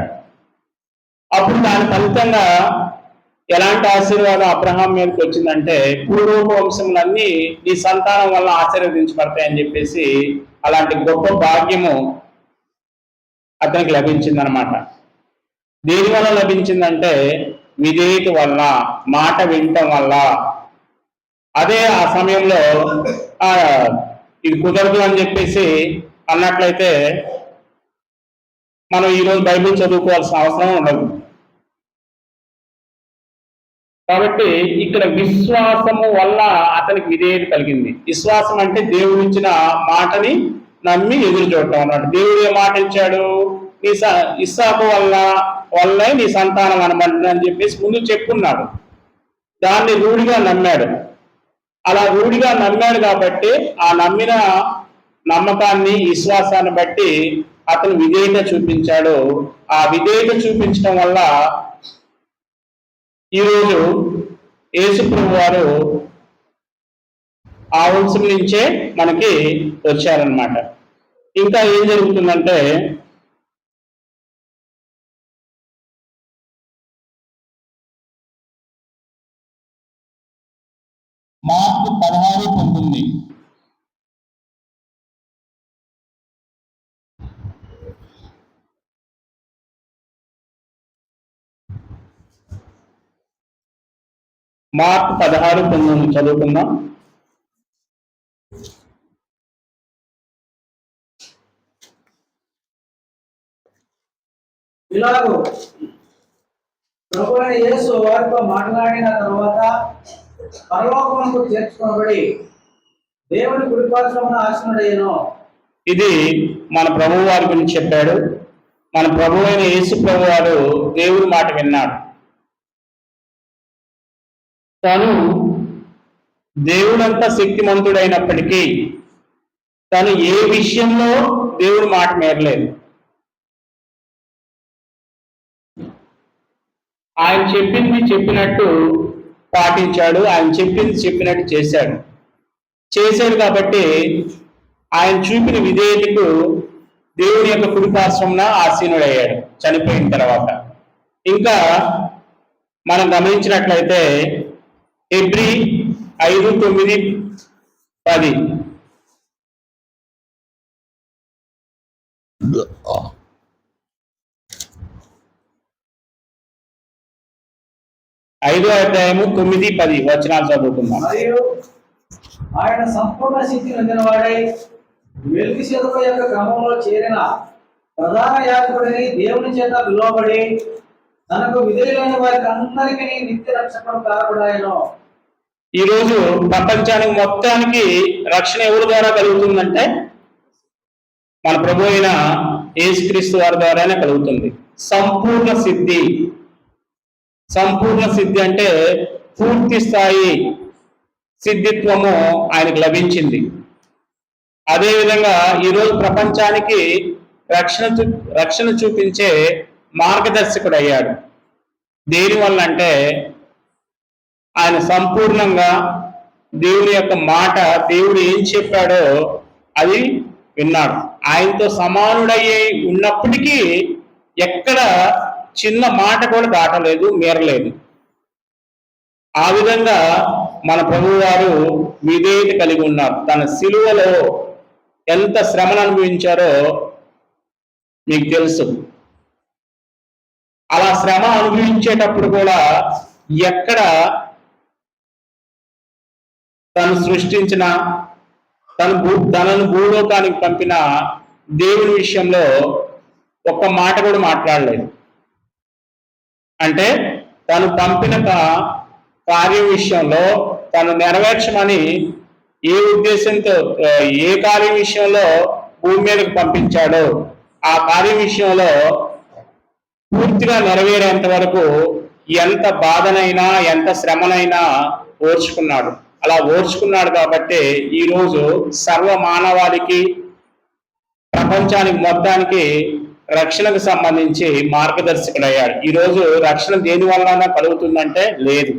Speaker 3: అప్పుడు దాని ఫలితంగా ఎలాంటి ఆశీర్వాదం అబ్రహాం మీదకి వచ్చిందంటే పూర్వపు వంశములన్నీ నీ సంతానం వల్ల ఆశీర్వదించబడతాయని చెప్పేసి అలాంటి గొప్ప భాగ్యము అతనికి లభించిందనమాట. దేని వల్ల లభించిందంటే విధేయత వల్ల, మాట వినటం వల్ల. అదే ఆ సమయంలో ఇది కుదరదు అని చెప్పేసి అన్నట్లయితే మనం ఈరోజు బైబిల్ చదువుకోవాల్సిన అవసరం ఉండదు. కాబట్టి ఇక్కడ విశ్వాసము వల్ల అతనికి విధేయత కలిగింది. విశ్వాసం అంటే దేవుడు ఇచ్చిన మాటని నమ్మి ఎదురు చూడటం అన్నట్టు. దేవుడు ఏ మాట ఇచ్చాడు? ఇస్సాకు వల్లే నీ సంతానం అనబడింది అని చెప్పేసి ముందు చెప్పున్నాడు. దాన్ని రూఢిగా నమ్మాడు. అలా రూఢిగా నమ్మాడు కాబట్టి ఆ నమ్మిన నమ్మకాన్ని, విశ్వాసాన్ని బట్టి అతను విధేయత చూపించాడు. ఆ విధేయత చూపించడం వల్ల ఈరోజు యేసుప్రభు వారు ఆ వంశం నుంచే మనకి వచ్చారనమాట. ఇంకా ఏం జరుగుతుందంటే మార్కు 16:19 మార్కు 16:19 చదువుకుందాం.
Speaker 2: ఇలాగూ ప్రభువైన యేసు వారితో మాట్లాడిన తరువాత పరలోకమునకు చేర్చుకొనబడి దేవుని కుడిపార్శ్వమున ఆసీనుడయ్యెను.
Speaker 3: ఇది మన ప్రభువు వారి గురించి చెప్పాడు. మన ప్రభు అయిన యేసు ప్రభు వారు దేవుని మాట విన్నాడు. తను దేవుడంతా శక్తిమంతుడైనప్పటికీ తను ఏ విషయంలో దేవుడి మాట మేరలేదు. ఆయన చెప్పింది చెప్పినట్టు పాటించాడు. ఆయన చెప్పింది చెప్పినట్టు చేశాడు కాబట్టి ఆయన చూపిన విధేయతకు దేవుని యొక్క కుడిపార్శ్వమున ఆసీనుడయ్యాడు చనిపోయిన తర్వాత. ఇంకా మనం గమనించినట్లయితే హెబ్రీ 5:9-10 5:9-10 వచనాలు చదువుకుందాం.
Speaker 2: మరియు ఆయన సంపూర్ణ స్థితి నొందినవాడై మెల్కీసెదెకు యొక్క క్రమంలో చేరిన ప్రధాన యాజకుడిని దేవుని చేత పిలువబడి తనకు విధేయులైన వారికి అందరికీ నిత్య రక్షకుడు కారపడాయను.
Speaker 3: ఈరోజు ప్రపంచానికి మొత్తానికి రక్షణ ఎవరి ద్వారా కలుగుతుందంటే మన ప్రభు అయిన యేసుక్రీస్తు వారి ద్వారానే కలుగుతుంది. సంపూర్ణ సిద్ధి అంటే పూర్తి స్థాయి సిద్ధిత్వము ఆయనకు లభించింది. అదేవిధంగా ఈరోజు ప్రపంచానికి రక్షణ చూపించే మార్గదర్శకుడు అయ్యాడు. దేనివల్ల అంటే ఆయన సంపూర్ణంగా దేవుని యొక్క మాట, దేవుడు ఏం చెప్పాడో అది విన్నాడు. ఆయనతో సమానుడయ్యి ఉన్నప్పటికీ ఎక్కడ చిన్న మాట కూడా దాటలేదు, మీరలేదు. ఆ విధంగా మన ప్రభువు వారు విధేయత కలిగి ఉన్నారు. తన సిలువలో ఎంత శ్రమను అనుభవించారో మీకు తెలుసు. అలా శ్రమ అనుభవించేటప్పుడు కూడా ఎక్కడ తను సృష్టించిన తనను భూలోకానికి పంపిన దేవుని విషయంలో ఒక్క మాట కూడా మాట్లాడలేదు. అంటే తను పంపిన కార్యం విషయంలో తను నెరవేర్చమని ఏ ఉద్దేశంతో ఏ కార్యం విషయంలో భూమి మీదకి పంపించాడో ఆ కార్యం విషయంలో పూర్తిగా నెరవేరేంత వరకు ఎంత బాధనైనా ఎంత శ్రమనైనా ఓర్చుకున్నాడు. అలా ఓర్చుకున్నాడు కాబట్టి ఈరోజు సర్వ మానవాళికి, ప్రపంచానికి మొత్తానికి రక్షణకు సంబంధించి మార్గదర్శకుడు అయ్యాడు. ఈరోజు రక్షణ దేని వలన కలుగుతుందంటే లేదు.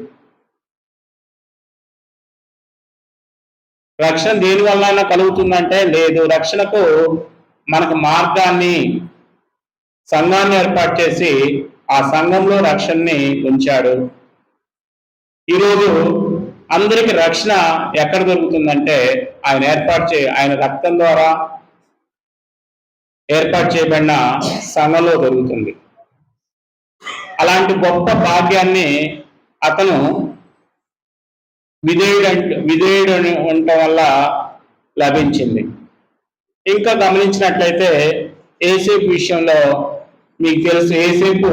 Speaker 3: రక్షణ దేని వలన కలుగుతుందంటే లేదు. రక్షణకు మనకు మార్గాన్ని, సంఘాన్ని ఏర్పాటు చేసి ఆ సంఘంలో రక్షణని ఉంచాడు. ఈరోజు అందరికి రక్షణ ఎక్కడ దొరుకుతుందంటే ఆయన రక్తం ద్వారా ఏర్పాటు చేయబడిన సంఘంలో దొరుకుతుంది. అలాంటి గొప్ప భాగ్యాన్ని అతను విధేయుడు ఉండటం వల్ల లభించింది. ఇంకా గమనించినట్లయితే ఏసేపు విషయంలో మీకు తెలుసు. ఏసేపు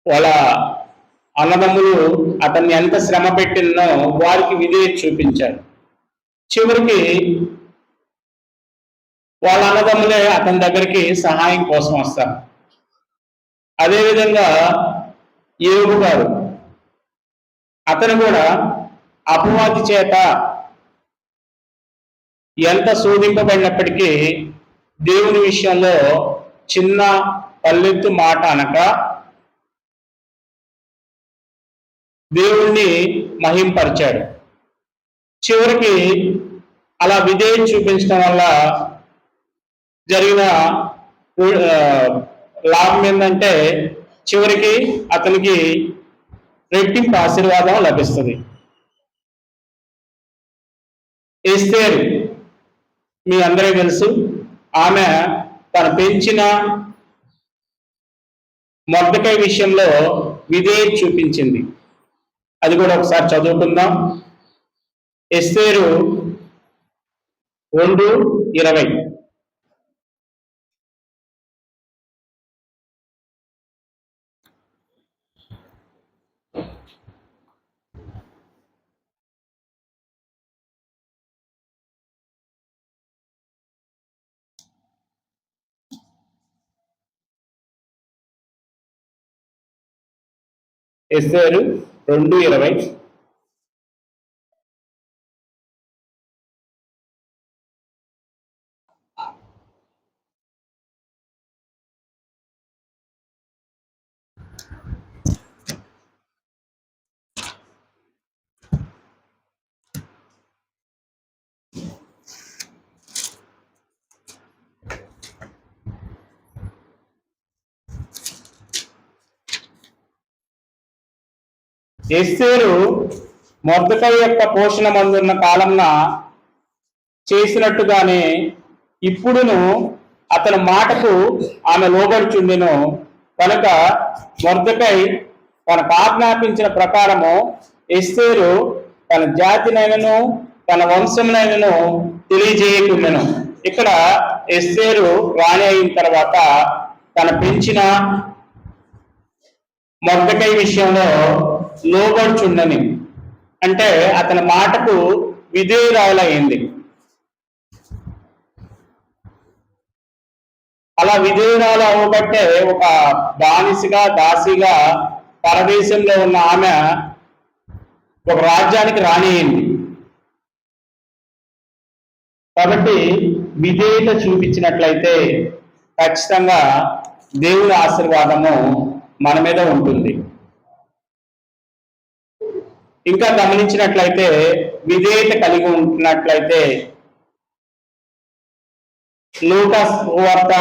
Speaker 3: వాళ్ళ అన్నదమ్ములు అతన్ని ఎంత శ్రమ పెట్టినో వారికి విధేయత చూపించాడు. చివరికి వాళ్ళ అన్నదమ్ములే అతని దగ్గరికి సహాయం కోసం వస్తారు. అదేవిధంగా యోబు గారు, అతను కూడా అపవాది చేత ఎంత శోధింపబడినప్పటికీ దేవుని విషయంలో చిన్న పల్లెత్తు మాట అనక దేవుణ్ణి మహింపరిచాడు. చివరికి అలా విధేయత చూపించడం వల్ల జరిగిన లాభం ఏంటంటే చివరికి అతనికి రెట్టింపు ఆశీర్వాదం లభిస్తుంది. ఎస్తేరు మీ అందరికీ తెలుసు, ఆమె తను పెంచిన మొర్దెకై విషయంలో విధేయత చూపించింది. అది కూడా ఒకసారి చదువుకుందాం. ఎస్తేరు 2:20. ఎస్తేరు 2:20. ఎస్తేరు మొర్దెకై యొక్క పోషణ మందున్న కాలంన చేసినట్టుగానే ఇప్పుడును అతని మాటకు ఆమె లోబడుచుండెను. కనుక మొర్దెకై తనకు ఆజ్ఞాపించిన ప్రకారము ఎస్తేరు తన జాతినైనను తన వంశమునైనను తెలియజేయకుండెను. ఇక్కడ ఎస్తేరు రాణి అయిన తర్వాత తన పెంచిన మొర్దెకై విషయంలో లోబడుచుండని, అంటే అతని మాటకు విధేయురాలైంది. అలా విధేయురాలు అవ్వబట్టే ఒక బానిసగా దాసిగా పరదేశంలో ఉన్న ఆమె ఒక రాజ్యానికి రాణి అయింది. కాబట్టి విధేయత చూపించినట్లయితే ఖచ్చితంగా దేవుని ఆశీర్వాదము మన మీద ఉంటుంది. ఇంకా గమనించినట్లయితే విధేయత కలిగి ఉంటున్నట్లయితే లూకా సువార్త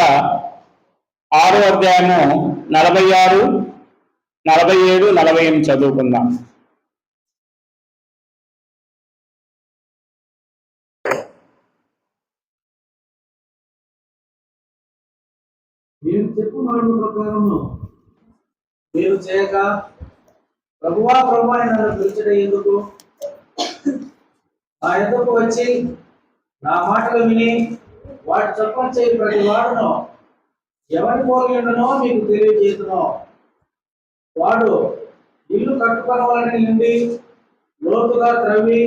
Speaker 3: 6వ అధ్యాయము 46, 47, 48 చదువుకుందాం.
Speaker 2: నేను చెప్పు మాట ప్రకారము మీరు చేయక ప్రభువా ప్రభువా అని నన్ను పిలిచడం ఎందుకు? నా ఎదుకు వచ్చి నా మాటలు విని వాటి చొప్పున చేయి ప్రతి వాడును ఎవరి పోలి ఉండనో మీకు తెలియజేస్తునో. వాడు ఇల్లు కట్టుకోవాలని నుండి లోతుగా త్రవ్వి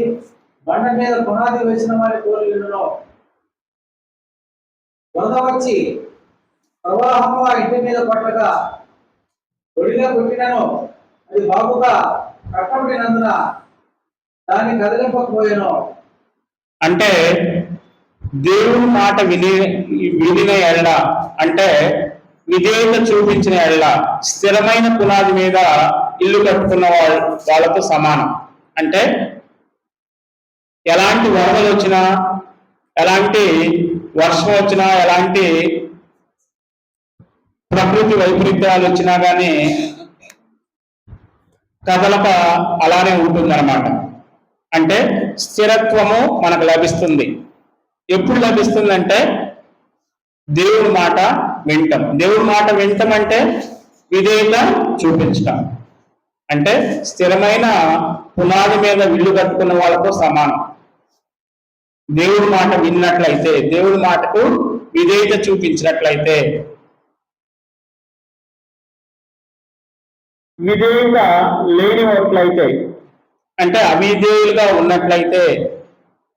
Speaker 2: బండ మీద పునాది వేసిన వారి పోలి ఉండనో. వరద వచ్చి ప్రవాహము ఆ ఇంటి మీద పట్టగా ఒడిగా కొట్టినను అది బాగుగా కట్టబడినందున దాన్ని కదిలింపకపోయాను.
Speaker 3: అంటే దేవుని మాట వినిన ఎళ్ళ, అంటే విధేయత చూపించిన ఎళ్ళ స్థిరమైన పునాది మీద ఇల్లు కట్టుకున్న వాళ్ళతో సమానం. అంటే ఎలాంటి వరదలు వచ్చినా, ఎలాంటి వర్షం వచ్చినా, ఎలాంటి ప్రకృతి వైపరీత్యాలు వచ్చినా కానీ కదలక అలానే ఉంటుందన్నమాట. అంటే స్థిరత్వము మనకు లభిస్తుంది. ఎప్పుడు లభిస్తుందంటే దేవుడి మాట వింటం. దేవుడి మాట వింటం అంటే విధేయత చూపించటం. అంటే స్థిరమైన పునాది మీద ఇల్లు కట్టుకున్న వాళ్ళతో సమానం. దేవుడి మాట విన్నట్లయితే, దేవుడి మాటకు విధేయత చూపించినట్లయితే. విధేయత లేనివట్లయితే, అంటే అవిధేయులుగా ఉన్నట్లయితే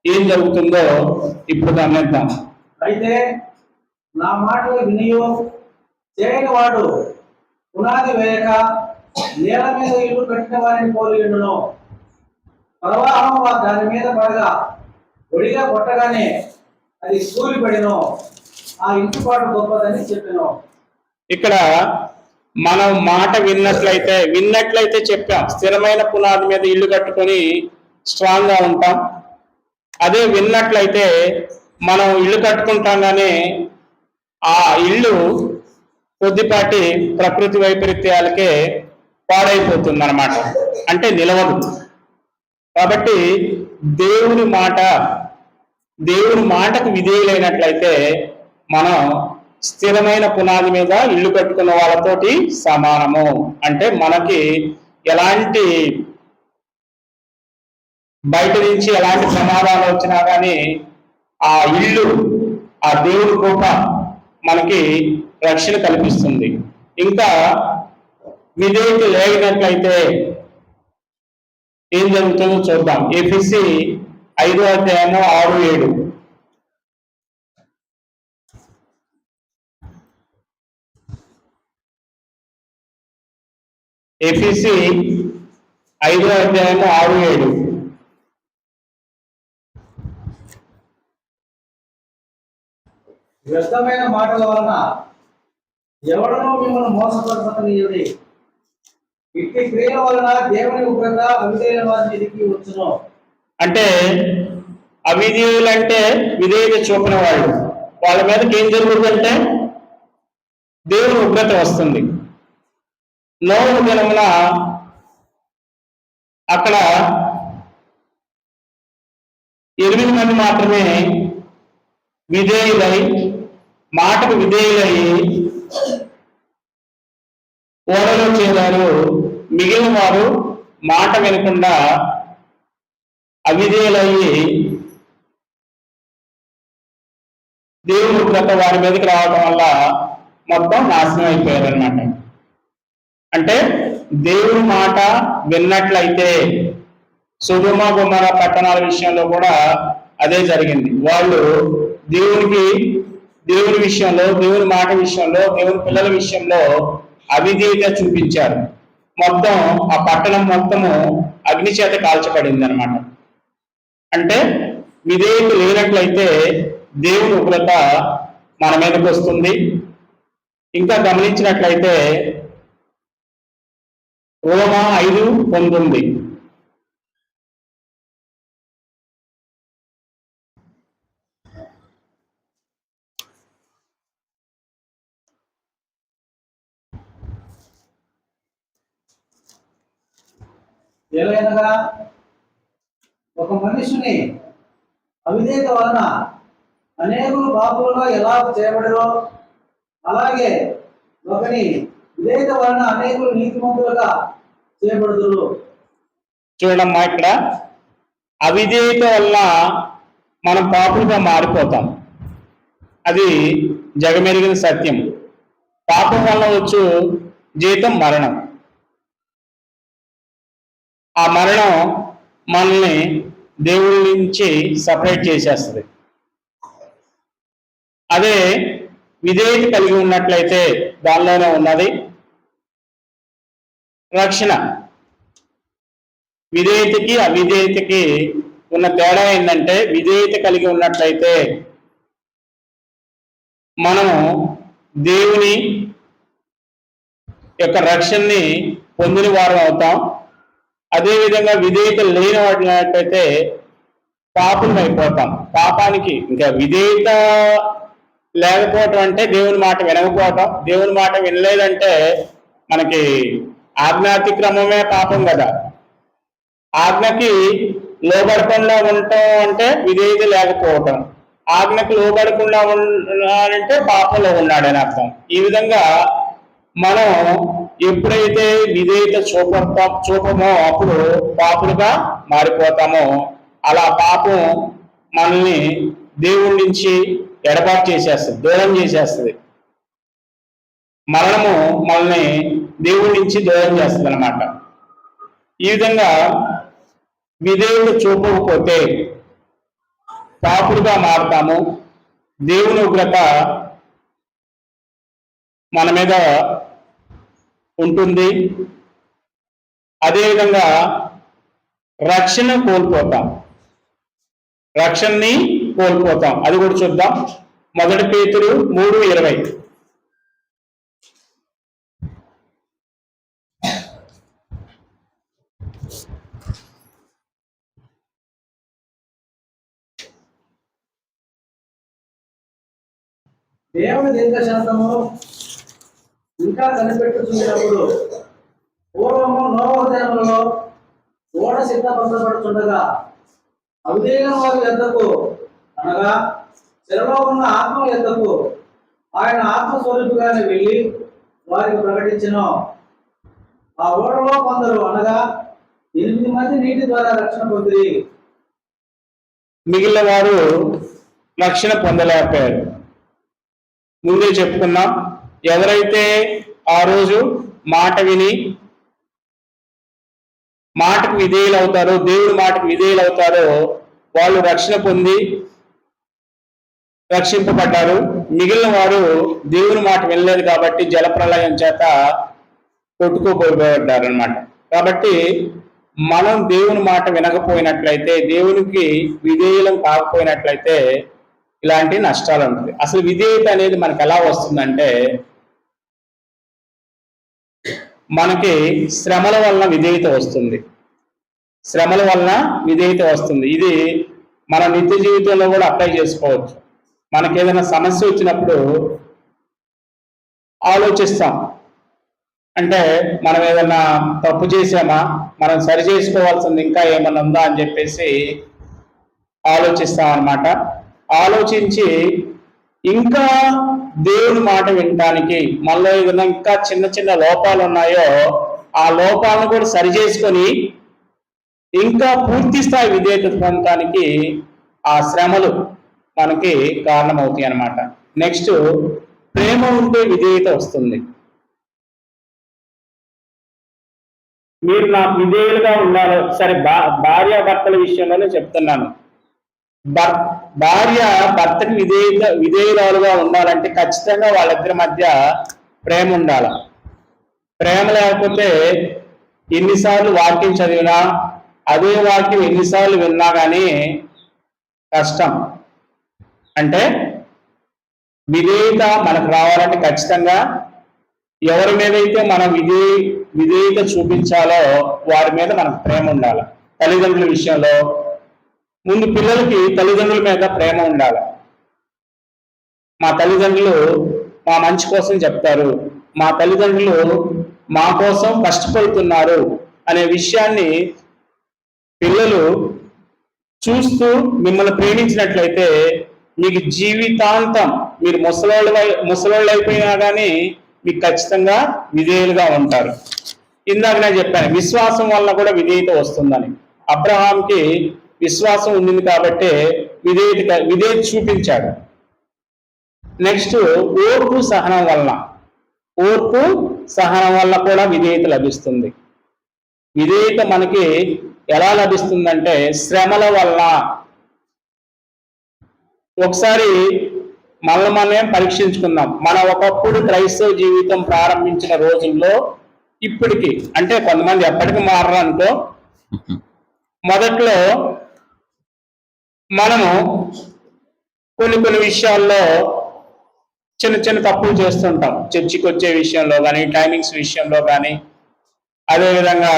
Speaker 3: ఏం జరుగుతుందో ఇప్పుడు గమనిద్దాం.
Speaker 2: అయితే నా మాటలు వినియో చేయని వాడు పునాది వేయక నేల మీద ఇల్లు కట్టిన వారిని పోలి ఉండును. ప్రవాహం దాని మీద పడగా ఒడిగా కొట్టగానే అది కూలిపడిను. ఆ ఇంటి పాటు గొప్పదని చెప్పాను.
Speaker 3: ఇక్కడ మనం మాట విన్నట్లయితే చెప్పాం, స్థిరమైన పునాది మీద ఇల్లు కట్టుకొని స్ట్రాంగ్ గా ఉంటాం. అదే విన్నట్లయితే మనం ఇల్లు కట్టుకుంటాం కానీ ఆ ఇల్లు కొద్దిపాటి ప్రకృతి వైపరీత్యాలకే పాడైపోతుంది అన్నమాట, అంటే నిలవదు. కాబట్టి దేవుని మాటకు విధేయులైనట్లయితే మనం స్థిరమైన పునాది మీద ఇల్లు కట్టుకున్న వాళ్ళతోటి సమానము. అంటే మనకి ఎలాంటి బయట నుంచి ఎలాంటి ప్రమాదాలు వచ్చినా కానీ ఆ ఇల్లు, ఆ దేవుడి కృప మనకి రక్షణ కల్పిస్తుంది. ఇంకా విధేయత లేనట్లయితే ఏం జరుగుతుందో చూద్దాం. ఎఫెసీ 5:6-7. ఎఫెసీ 5:6-7.
Speaker 2: వ్యర్థమైన మాటల వలన ఎవడనో మిమ్మల్ని మోసపరచనీయుడి. ఇట్టి క్రియల వలన దేవుని ఉగ్రత అవిధేయుల వారి మీదకి వచ్చును.
Speaker 3: అంటే అవిధేయులంటే విధేయత చూపిన వాళ్ళు, వాళ్ళ మీదకి ఏం జరుగుతుందంటే దేవుని ఉగ్రత వస్తుంది. నోవహు దినమున అక్కడ 8 మంది మాత్రమే విధేయులై, మాటకు విధేయులై ఓడలో చేరారు. మిగిలిన వారు మాట వినకుండా అవిధేయులయ్యి దేవుని ఉగ్రత వారి మీదకి రావడం వల్ల మొత్తం నాశనం అయిపోయారు అన్నమాట. అంటే దేవుని మాట విన్నట్లయితే సొదొమ గొమొర్రా పట్టణాల విషయంలో కూడా అదే జరిగింది. వాళ్ళు దేవుని విషయంలో, దేవుని మాట విషయంలో, దేవుని పిల్లల విషయంలో అవిధేయత చూపించారు. మొత్తం ఆ పట్టణం మొత్తము అగ్ని చేత కాల్చబడింది అనమాట. అంటే విధేయత లేనట్లయితే దేవుని ఉగ్రత మన మీదకి వస్తుంది. ఇంకా గమనించినట్లయితే రోమా 5:9.
Speaker 2: ఏలైనగా ఒక మనిషిని అవిధేయత వలన అనేకులు పాపులుగా ఎలా చేయబడరో, అలాగే ఒకని విధేయత వలన అనేకులు నీతిమంతులుగా చేయబడుదురు.
Speaker 3: చూడమ్మా, ఇక్కడ అవిధేయత వల్ల మనం పాపులుగా మారిపోతాం. అది జగమెరిగిన సత్యం. పాపం వల్ల వచ్చు జీతం మరణం. ఆ మరణం మనల్ని దేవుడి నుంచి సపరేట్ చేసేస్తుంది. అదే విధేయత కలిగి ఉన్నట్లయితే దానిలోనే ఉన్నది రక్షణ. విధేయతకి అవిధేయతకి ఉన్న తేడా ఏంటంటే, విధేయత కలిగి ఉన్నట్లయితే మనము దేవుని యొక్క రక్షణని పొందిన వారం అవుతాం. అదేవిధంగా విధేయత లేని వాటినట్లయితే పాపులం అయిపోతాం. పాపానికి ఇంకా విధేయత లేకపోవటం అంటే దేవుని మాట వినకపోవటం. దేవుని మాట వినలేదంటే మనకి ఆజ్ఞాతిక్రమమే పాపం కదా. ఆజ్ఞకి లోబడకుండా ఉండటం అంటే విధేయత లేకపోవటం. ఆజ్ఞకి లోబడకుండా ఉన్నాడంటే పాపంలో ఉన్నాడని అర్థం. ఈ విధంగా మనం ఎప్పుడైతే విధేయత చూపమో అప్పుడు పాపులుగా మారిపోతామో. అలా పాపం మనల్ని దేవుడి నుంచి ఎడబాటు చేసేస్తుంది, దూరం చేసేస్తుంది. మరణము మనల్ని దేవుడి నుంచి దూరం చేస్తుంది అన్నమాట. ఈ విధంగా విధేయత చూపకపోతే పాపులుగా మారుతాము. దేవుని ఉగ్రత మన మీద ఉంటుంది. అదేవిధంగా రక్షణని కోల్పోతాం. అది కూడా చూద్దాం. 1 పేతురు 3:20.
Speaker 2: దేవుని దీర్ఘశాంతము ఇంకా కనిపెట్టుచున్నప్పుడు పూర్వము నోవహు దినములలో ఓడ సిద్ధపరచబడుతుండగా అవిధేయుల వారి యొద్దకు అనగా చెరలో ఉన్న ఆత్మ యొద్దకు ఆయన ఆత్మస్వరూపుగానే వెళ్ళి వారికి ప్రకటించెను. ఆ ఓడలో కొందరు అనగా 8 మంది నీటి ద్వారా రక్షణ పొందిరి.
Speaker 3: మిగిలిన వారు రక్షణ పొందలేకపోయారు. ముందే చెప్పుకున్నాం, ఎవరైతే ఆ రోజు మాట విని మాటకు విధేయులు అవుతారో, దేవుడి మాటకు విధేయులు అవుతారో వాళ్ళు రక్షణ పొంది రక్షింపబడ్డారు. మిగిలిన వారు దేవుని మాట వినలేదు కాబట్టి జలప్రలయం చేత కొట్టుకోబోయబడ్డారు అన్నమాట. కాబట్టి మనం దేవుని మాట వినకపోయినట్లయితే, దేవునికి విధేయులం కాకపోయినట్లయితే ఇలాంటి నష్టాలు ఉంటుంది. అసలు విధేయత అనేది మనకు ఎలా వస్తుందంటే, మనకి శ్రమల వలన విధేయత వస్తుంది. శ్రమల వలన విధేయత వస్తుంది. ఇది మన నిత్య జీవితంలో కూడా అప్లై చేసుకోవచ్చు. మనకి ఏదైనా సమస్య వచ్చినప్పుడు ఆలోచిస్తాం, అంటే మనం ఏదైనా తప్పు చేసామా, మనం సరి చేసుకోవాల్సింది ఇంకా ఏమన్నా ఉందా అని చెప్పేసి ఆలోచిస్తాం అన్నమాట. ఆలోచించి ఇంకా దేవుని మాట వినడానికి మనలో ఏదైనా ఇంకా చిన్న చిన్న లోపాలు ఉన్నాయో ఆ లోపాలను కూడా సరి చేసుకొని ఇంకా పూర్తి స్థాయి విధేయత పొందడానికి ఆ శ్రమలు మనకి కారణమవుతాయి అన్నమాట. నెక్స్ట్, ప్రేమ ఉంటే విధేయత వస్తుంది. మీరు నాకు విధేయులుగా ఉండాలి. సరే, భార్యాభర్తల విషయంలోనే చెప్తున్నాను. భార్య భర్తకి విధేయురాలుగా ఉండాలంటే ఖచ్చితంగా వాళ్ళిద్దరి మధ్య ప్రేమ ఉండాలి. ప్రేమ లేకపోతే ఎన్నిసార్లు వాక్యం చదివినా, అదే వాక్యం ఎన్నిసార్లు విన్నా కానీ కష్టం. అంటే విధేయత మనకు రావాలంటే ఖచ్చితంగా ఎవరి మీదైతే మనం విధేయత చూపించాలో వారి మీద మనకు ప్రేమ ఉండాలి. తల్లిదండ్రుల విషయంలో ముందు పిల్లలకి తల్లిదండ్రుల మీద ప్రేమ ఉండాలి. మా తల్లిదండ్రులు మా మంచి కోసం చెప్తారు, మా తల్లిదండ్రులు మా కోసం కష్టపడుతున్నారు అనే విషయాన్ని పిల్లలు చూస్తూ మిమ్మల్ని ప్రేమించినట్లయితే మీకు జీవితాంతం, మీరు ముసలోళ్ళు అయిపోయినా కానీ మీకు ఖచ్చితంగా విధేయులుగా ఉంటారు. ఇందాక నేను చెప్పాను, విశ్వాసం వల్ల కూడా విధేయత వస్తుందని. అబ్రహాంకి విశ్వాసం ఉండింది కాబట్టి విధేయత చూపించాడు. నెక్స్ట్, ఓర్పు సహనం వల్ల కూడా విధేయత లభిస్తుంది. విధేయత మనకి ఎలా లభిస్తుందంటే శ్రమల వల్ల. ఒకసారి మనమే పరీక్షించుకుందాం. మనం ఒకప్పుడు క్రైస్తవ జీవితం ప్రారంభించిన రోజుల్లో ఇప్పటికి, అంటే కొంతమంది ఎప్పటికీ మారరు అనుకో, మొదట్లో మనము కొన్ని విషయాల్లో చిన్న తప్పులు చేస్తుంటాం. చర్చికి వచ్చే విషయంలో కానీ, టైమింగ్స్ విషయంలో కానీ, అదేవిధంగా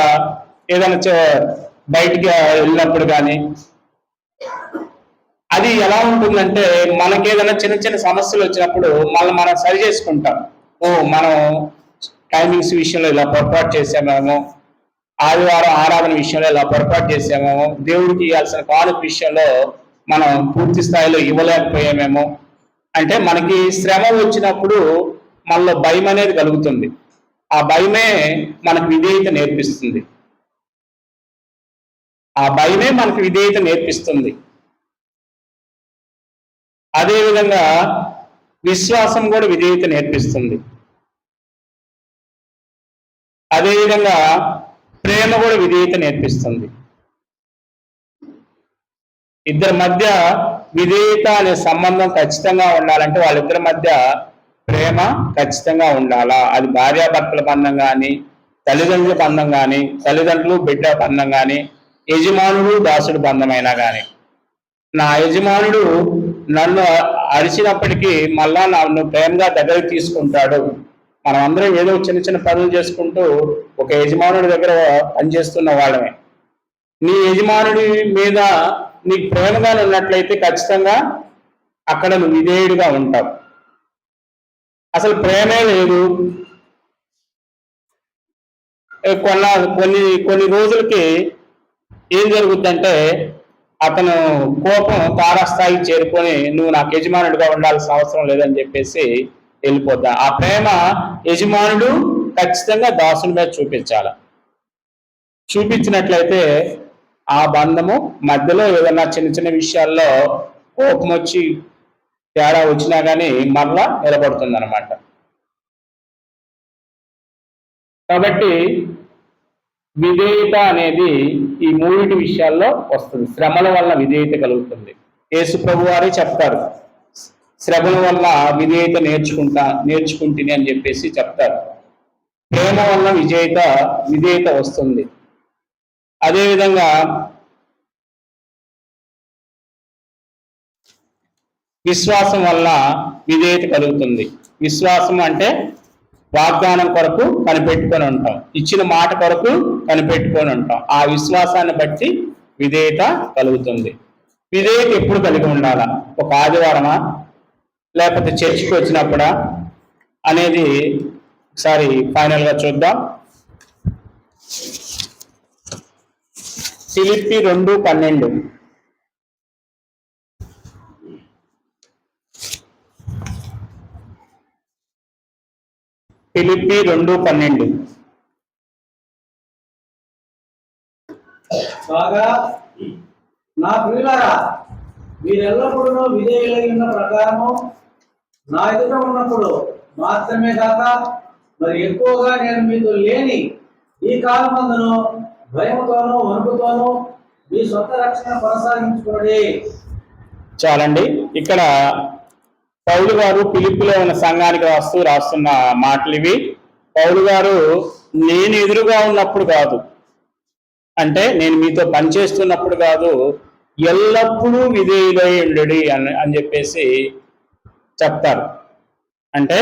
Speaker 3: ఏదైనా బయటికి వెళ్ళినప్పుడు కానీ. అది ఎలా ఉంటుందంటే మనకేదైనా చిన్న సమస్యలు వచ్చినప్పుడు మనం సరి చేసుకుంటాం. మనం టైమింగ్స్ విషయంలో ఇలా పొరపాటు చేసామేమో, ఆదివారం ఆరాధన విషయంలో ఇలా పొరపాటు చేసామేమో, దేవుడికి ఇవ్వాల్సిన కానుక విషయంలో మనం పూర్తి స్థాయిలో ఇవ్వలేకపోయామేమో. అంటే మనకి శ్రమ వచ్చినప్పుడు మనలో భయం అనేది కలుగుతుంది. ఆ భయమే మనకు విధేయత నేర్పిస్తుంది. అదేవిధంగా విశ్వాసం కూడా విధేయత నేర్పిస్తుంది. అదేవిధంగా ప్రేమ కూడా విధేయత నేర్పిస్తుంది. ఇద్దరి మధ్య విధేయత అనే సంబంధం ఖచ్చితంగా ఉండాలంటే వాళ్ళిద్దరి మధ్య ప్రేమ ఖచ్చితంగా ఉండాలా. అది భార్యాభర్తల బంధం కానీ, తల్లిదండ్రుల బంధం కానీ, తల్లిదండ్రులు బిడ్డ బంధం కానీ, యజమానుడు దాసుడు బంధమైనా కానీ. నా యజమానుడు నన్ను అరిచినప్పటికీ మళ్ళా నన్ను ప్రేమగా దగ్గరికి తీసుకుంటాడు. మనం అందరం ఏదో చిన్న పనులు చేసుకుంటూ ఒక యజమానుడి దగ్గర పనిచేస్తున్న వాళ్ళమే. నీ యజమానుడి మీద నీకు ప్రేమగా ఉన్నట్లయితే ఖచ్చితంగా అక్కడ నువ్వు విధేయుడిగా ఉంటావు. అసలు ప్రేమే లేదు. కొన్ని రోజులకి ఏం జరుగుద్దంటే అతను కోపం తారాస్థాయికి చేరుకొని నువ్వు నాకు యజమానుడిగా ఉండాల్సిన అవసరం లేదని చెప్పేసి వెళ్ళిపోతా. ఆ ప్రేమ యజమానుడు ఖచ్చితంగా దాసుని మీద చూపించినట్లయితే ఆ బంధము మధ్యలో ఏదైనా చిన్న చిన్న విషయాల్లో కోపం వచ్చి తేడా వచ్చినా కానీ మరలా నిలబడుతుంది అనమాట. కాబట్టి విధేయత అనేది ఈ మూడిటి విషయాల్లో వస్తుంది. శ్రమల వల్ల విధేయత కలుగుతుంది. యేసు ప్రభు వారే చెప్తారు, శ్రమల వల్ల విధేయత నేర్చుకుంటుంది అని చెప్పేసి చెప్తారు. ప్రేమ వల్ల విధేయత వస్తుంది. అదేవిధంగా విశ్వాసం వల్ల విధేయత కలుగుతుంది. విశ్వాసం అంటే వాగ్దానం కొరకు కనిపెట్టుకొని ఉంటాం, ఇచ్చిన మాట కొరకు కనిపెట్టుకొని ఉంటాం. ఆ విశ్వాసాన్ని బట్టి విధేయత కలుగుతుంది. విధేయత ఎప్పుడు కలిగి ఉండాలా? ఒక ఆదివారమా లేకపోతే చర్చికి వచ్చినప్పుడా అనేది ఒకసారి ఫైనల్గా చూద్దాం. ఫిలిప్పీ 2:12. ఫిలిప్పీ 2:12.
Speaker 2: బాగా నా ప్రియులారా, మీరెల్లప్పుడూ విధేయులై ఉన్న ప్రకారము నా ఎదుట ఉన్నప్పుడు మాత్రమే కాక మరి ఎక్కువగా నేను మీతో లేని ఈ కాలమందును భయముతోనూ వణుకుతోనూ మీ సొంత రక్షణ కొనసాగించుకోండి.
Speaker 3: చాలండి. ఇక్కడ పౌలు గారు ఫిలిప్పీలో ఉన్న సంఘానికి రాస్తున్న మాటలు ఇవి. పౌలు గారు నేను ఎదురుగా ఉన్నప్పుడు కాదు, అంటే నేను మీతో పనిచేస్తున్నప్పుడు కాదు, ఎల్లప్పుడూ విధేయులై ఉండడి అని చెప్పేసి చెప్తారు. అంటే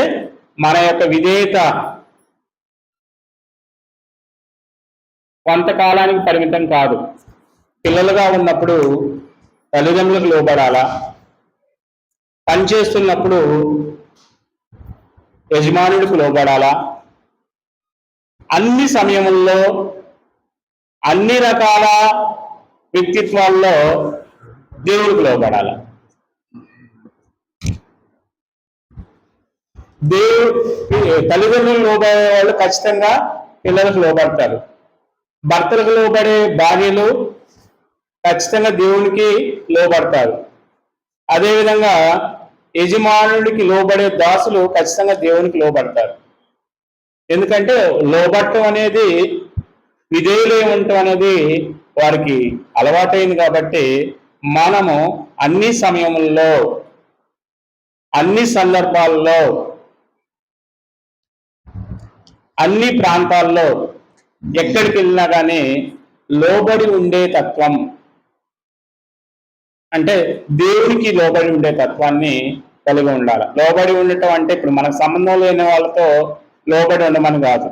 Speaker 3: మన యొక్క విధేయత కొంతకాలానికి పరిమితం కాదు. పిల్లలుగా ఉన్నప్పుడు తల్లిదండ్రులకు లోబడాలా, పనిచేస్తున్నప్పుడు యజమానుడికి లోబడాలా, అన్ని సమయంలో అన్ని రకాల వ్యక్తిత్వాల్లో దేవుడికి లోబడాల. తల్లిదండ్రులు లోబడే వాళ్ళు ఖచ్చితంగా పిల్లలకు లోబడతారు. భర్తలకు లోబడే భార్యలు ఖచ్చితంగా దేవునికి లోబడతారు. అదేవిధంగా యజమానుడికి లోబడే దాసులు ఖచ్చితంగా దేవునికి లోబడతారు. ఎందుకంటే లోబడటం అనేది, విధేయులై ఉండటం అనేది వారికి అలవాటైంది. కాబట్టి మనము అన్ని సమయముల్లో అన్ని సందర్భాల్లో అన్ని ప్రాంతాల్లో ఎక్కడికి వెళ్ళినా కానీ లోబడి ఉండే తత్వం, అంటే దేవునికి లోబడి ఉండే తత్వాన్ని కలిగి ఉండాలి. లోబడి ఉండటం అంటే ఇప్పుడు మనకు సంబంధం లేని వాళ్ళతో లోబడి ఉండమని కాదు.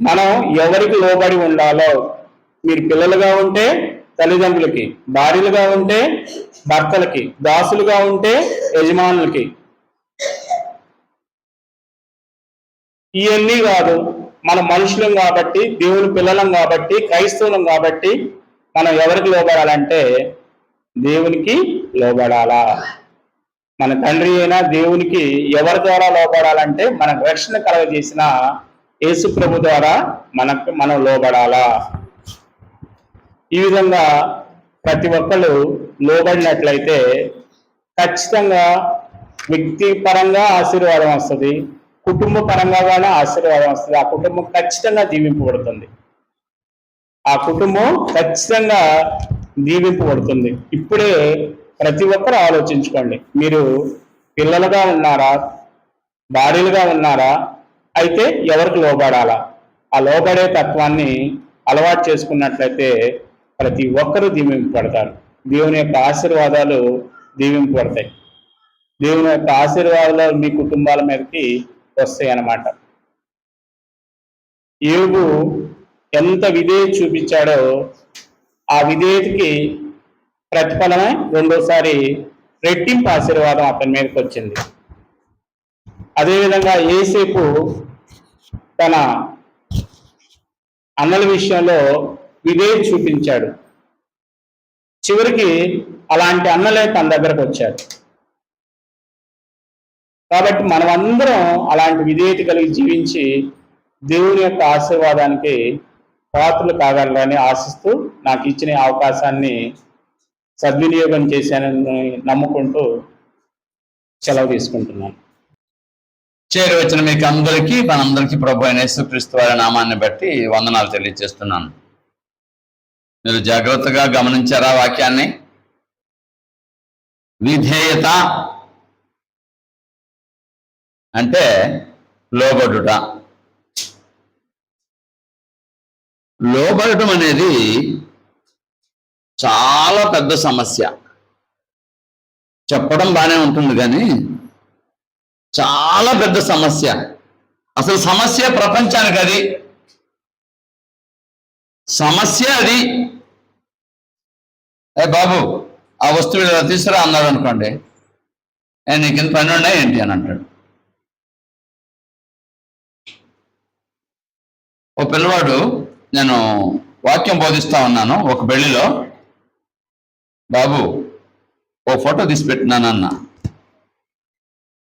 Speaker 3: మనం ఎవరికి లోబడి ఉండాలో, మీరు పిల్లలుగా ఉంటే తల్లిదండ్రులకి, భార్యలుగా ఉంటే భర్తలకి, దాసులుగా ఉంటే యజమానులకి, ఇవన్నీ కాదు. మనం మనుషులం కాబట్టి, దేవుని పిల్లలం కాబట్టి, క్రైస్తవులం కాబట్టి మనం ఎవరికి లోబడాలంటే దేవునికి లోబడాలా. మన తండ్రి అయినా దేవునికి ఎవరి ద్వారా లోబడాలంటే మనకు రక్షణ కలగజేసిన యేసు ప్రభు ద్వారా మనం లోబడాలా. ఈ విధంగా ప్రతి ఒక్కళ్ళు లోబడినట్లయితే ఖచ్చితంగా వ్యక్తిపరంగా ఆశీర్వాదం వస్తుంది, కుటుంబ పరంగా కూడా ఆశీర్వాదం వస్తుంది. ఆ కుటుంబం ఖచ్చితంగా దీవింపబడుతుంది. ఆ కుటుంబం ఖచ్చితంగా దీవింపబడుతుంది. ఇప్పుడే ప్రతి ఒక్కరు ఆలోచించుకోండి, మీరు పిల్లలుగా ఉన్నారా, భార్యలుగా ఉన్నారా, అయితే ఎవరికి లోబడాలా? ఆ లోబడే తత్వాన్ని అలవాటు చేసుకున్నట్లయితే ప్రతి ఒక్కరూ దీవింపబడతారు. దేవుని యొక్క ఆశీర్వాదాలు దీవింపబడతాయి. దేవుని యొక్క ఆశీర్వాదాలు మీ కుటుంబాల మీదకి వస్తాయి అన్నమాట. యోబు ఎంత విధేయత చూపించాడో ఆ విధేయతకి ప్రతిఫలమే రెండోసారి రెట్టింపు ఆశీర్వాదం అతని మీదకి వచ్చింది. అదేవిధంగా యేసేపు తన అన్నల విషయంలో విధేయత చూపించాడు. చివరికి అలాంటి అన్నలే తన దగ్గరకు వచ్చారు. కాబట్టి మనమందరం అలాంటి విధేయత కలిగి జీవించి దేవుని యొక్క ఆశీర్వాదానికి పాత్రలు కాగలరని ఆశిస్తూ నాకు ఇచ్చిన అవకాశాన్ని సద్వినియోగం చేశానని నమ్ముకుంటూ సెలవు తీసుకుంటున్నాను.
Speaker 1: చేరి వచ్చిన మీకు అందరికీ మనందరికీ ప్రభు అయిన యేసుక్రీస్తు వారి నామాన్ని బట్టి వందనాలు తెలియజేస్తున్నాను. మీరు జాగ్రత్తగా గమనించారా వాక్యాన్ని? విధేయత అంటే లోబడుట. లోబడటం అనేది చాలా పెద్ద సమస్య. చెప్పడం బాగానే ఉంటుంది కానీ చాలా పెద్ద సమస్య. అసలు సమస్య ప్రపంచానికి అది సమస్య. అది బాబు ఆ వస్తువు ఇలా తీసుకురా అన్నాడు అనుకోండి, నీకు ఇంత పని ఉన్నాయి ఏంటి అని అంటాడు. ఓ పిల్లవాడు, నేను వాక్యం బోధిస్తా ఉన్నాను ఒక పెళ్లిలో, బాబు ఓ ఫోటో తీసి పెట్టినానన్న.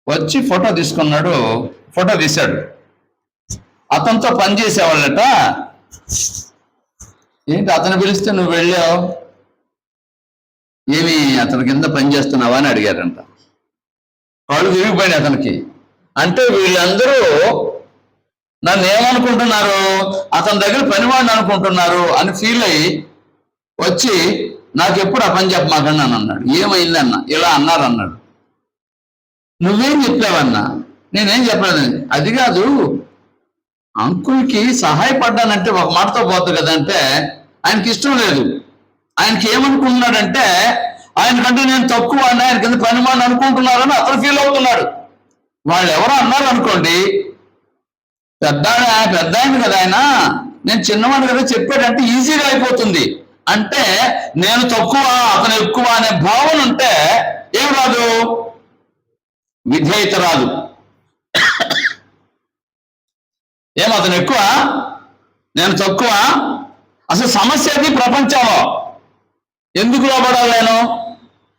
Speaker 1: వచ్చి ఫోటో తీసుకున్నాడు, ఫోటో తీశాడు. అతనితో పనిచేసేవాళ్ళట, ఏంటి అతను పిలిస్తే నువ్వు వెళ్ళావు, ఏమి అతని కింద పని చేస్తున్నావా అని అడిగారంట. వాళ్ళు తిరిగిపోయినాయి అతనికి. అంటే వీళ్ళందరూ నన్ను ఏమనుకుంటున్నారు, అతని దగ్గర పనివాడిని అనుకుంటున్నారు అని ఫీల్ అయ్యి వచ్చి నాకు ఎప్పుడు ఆ పని చెప్పమాకండి అని అన్నాడు. ఏమైందన్న, ఇలా అన్నారు అన్నాడు. నువ్వేం చెప్పావన్నా? నేనేం చెప్పలేదు. అది కాదు, అంకుల్కి సహాయపడ్డానంటే ఒక మాటతో పోతుంది కదంటే ఆయనకి ఇష్టం లేదు. ఆయనకి ఏమనుకుంటున్నాడంటే ఆయనకంటే నేను తక్కువ అని, ఆయన కింద పనివాడిని అనుకుంటున్నారని అతను ఫీల్ అవుతున్నాడు. వాళ్ళు ఎవరో అన్నారు అనుకోండి, పెద్ద ఆయన కదా ఆయన, నేను చిన్నవాడు కదా చెప్పాడంటే ఈజీగా అయిపోతుంది. అంటే నేను తక్కువ అతను ఎక్కువ అనే భావన ఉంటే ఏం రాదు, విధేయత రాదు. ఏం అతను ఎక్కువ నేను తక్కువ, అసలు సమస్య అది ప్రపంచంలో. ఎందుకు లోబడాలి నేను,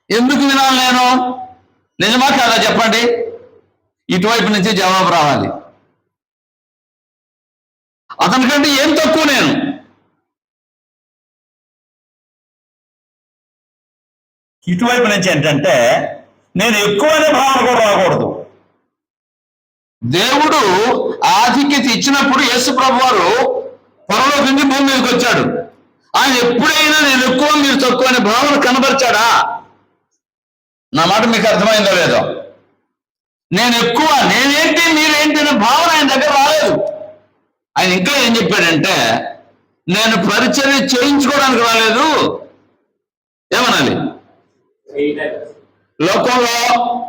Speaker 1: ఎందుకు వినాలి నేను? నిజమా కాదా చెప్పండి? ఇటువైపు నుంచి జవాబు రావాలి. అతనికంటే ఏం తక్కువ నేను? ఇటువైపు నుంచి ఏంటంటే నేను ఎక్కువ అనే భావన కూడా రాకూడదు. దేవుడు ఆధిక్యత ఇచ్చినప్పుడు యేసు ప్రభు వారు పరలోకం నుంచి భూమి మీదకి వచ్చాడు. ఆయన ఎప్పుడైనా నేను ఎక్కువ మీరు తక్కువ అనే భావన కనబరిచాడా? నా మాట మీకు అర్థమైందో లేదో? నేను ఎక్కువ, నేనేంటి మీరేంటి అనే భావన ఆయన దగ్గర రాలేదు. ఆయన ఇంకా ఏం చెప్పాడంటే, నేను పరిచర్య చేయించుకోవడానికి రాలేదు. ఏమనాలి? లోకంలో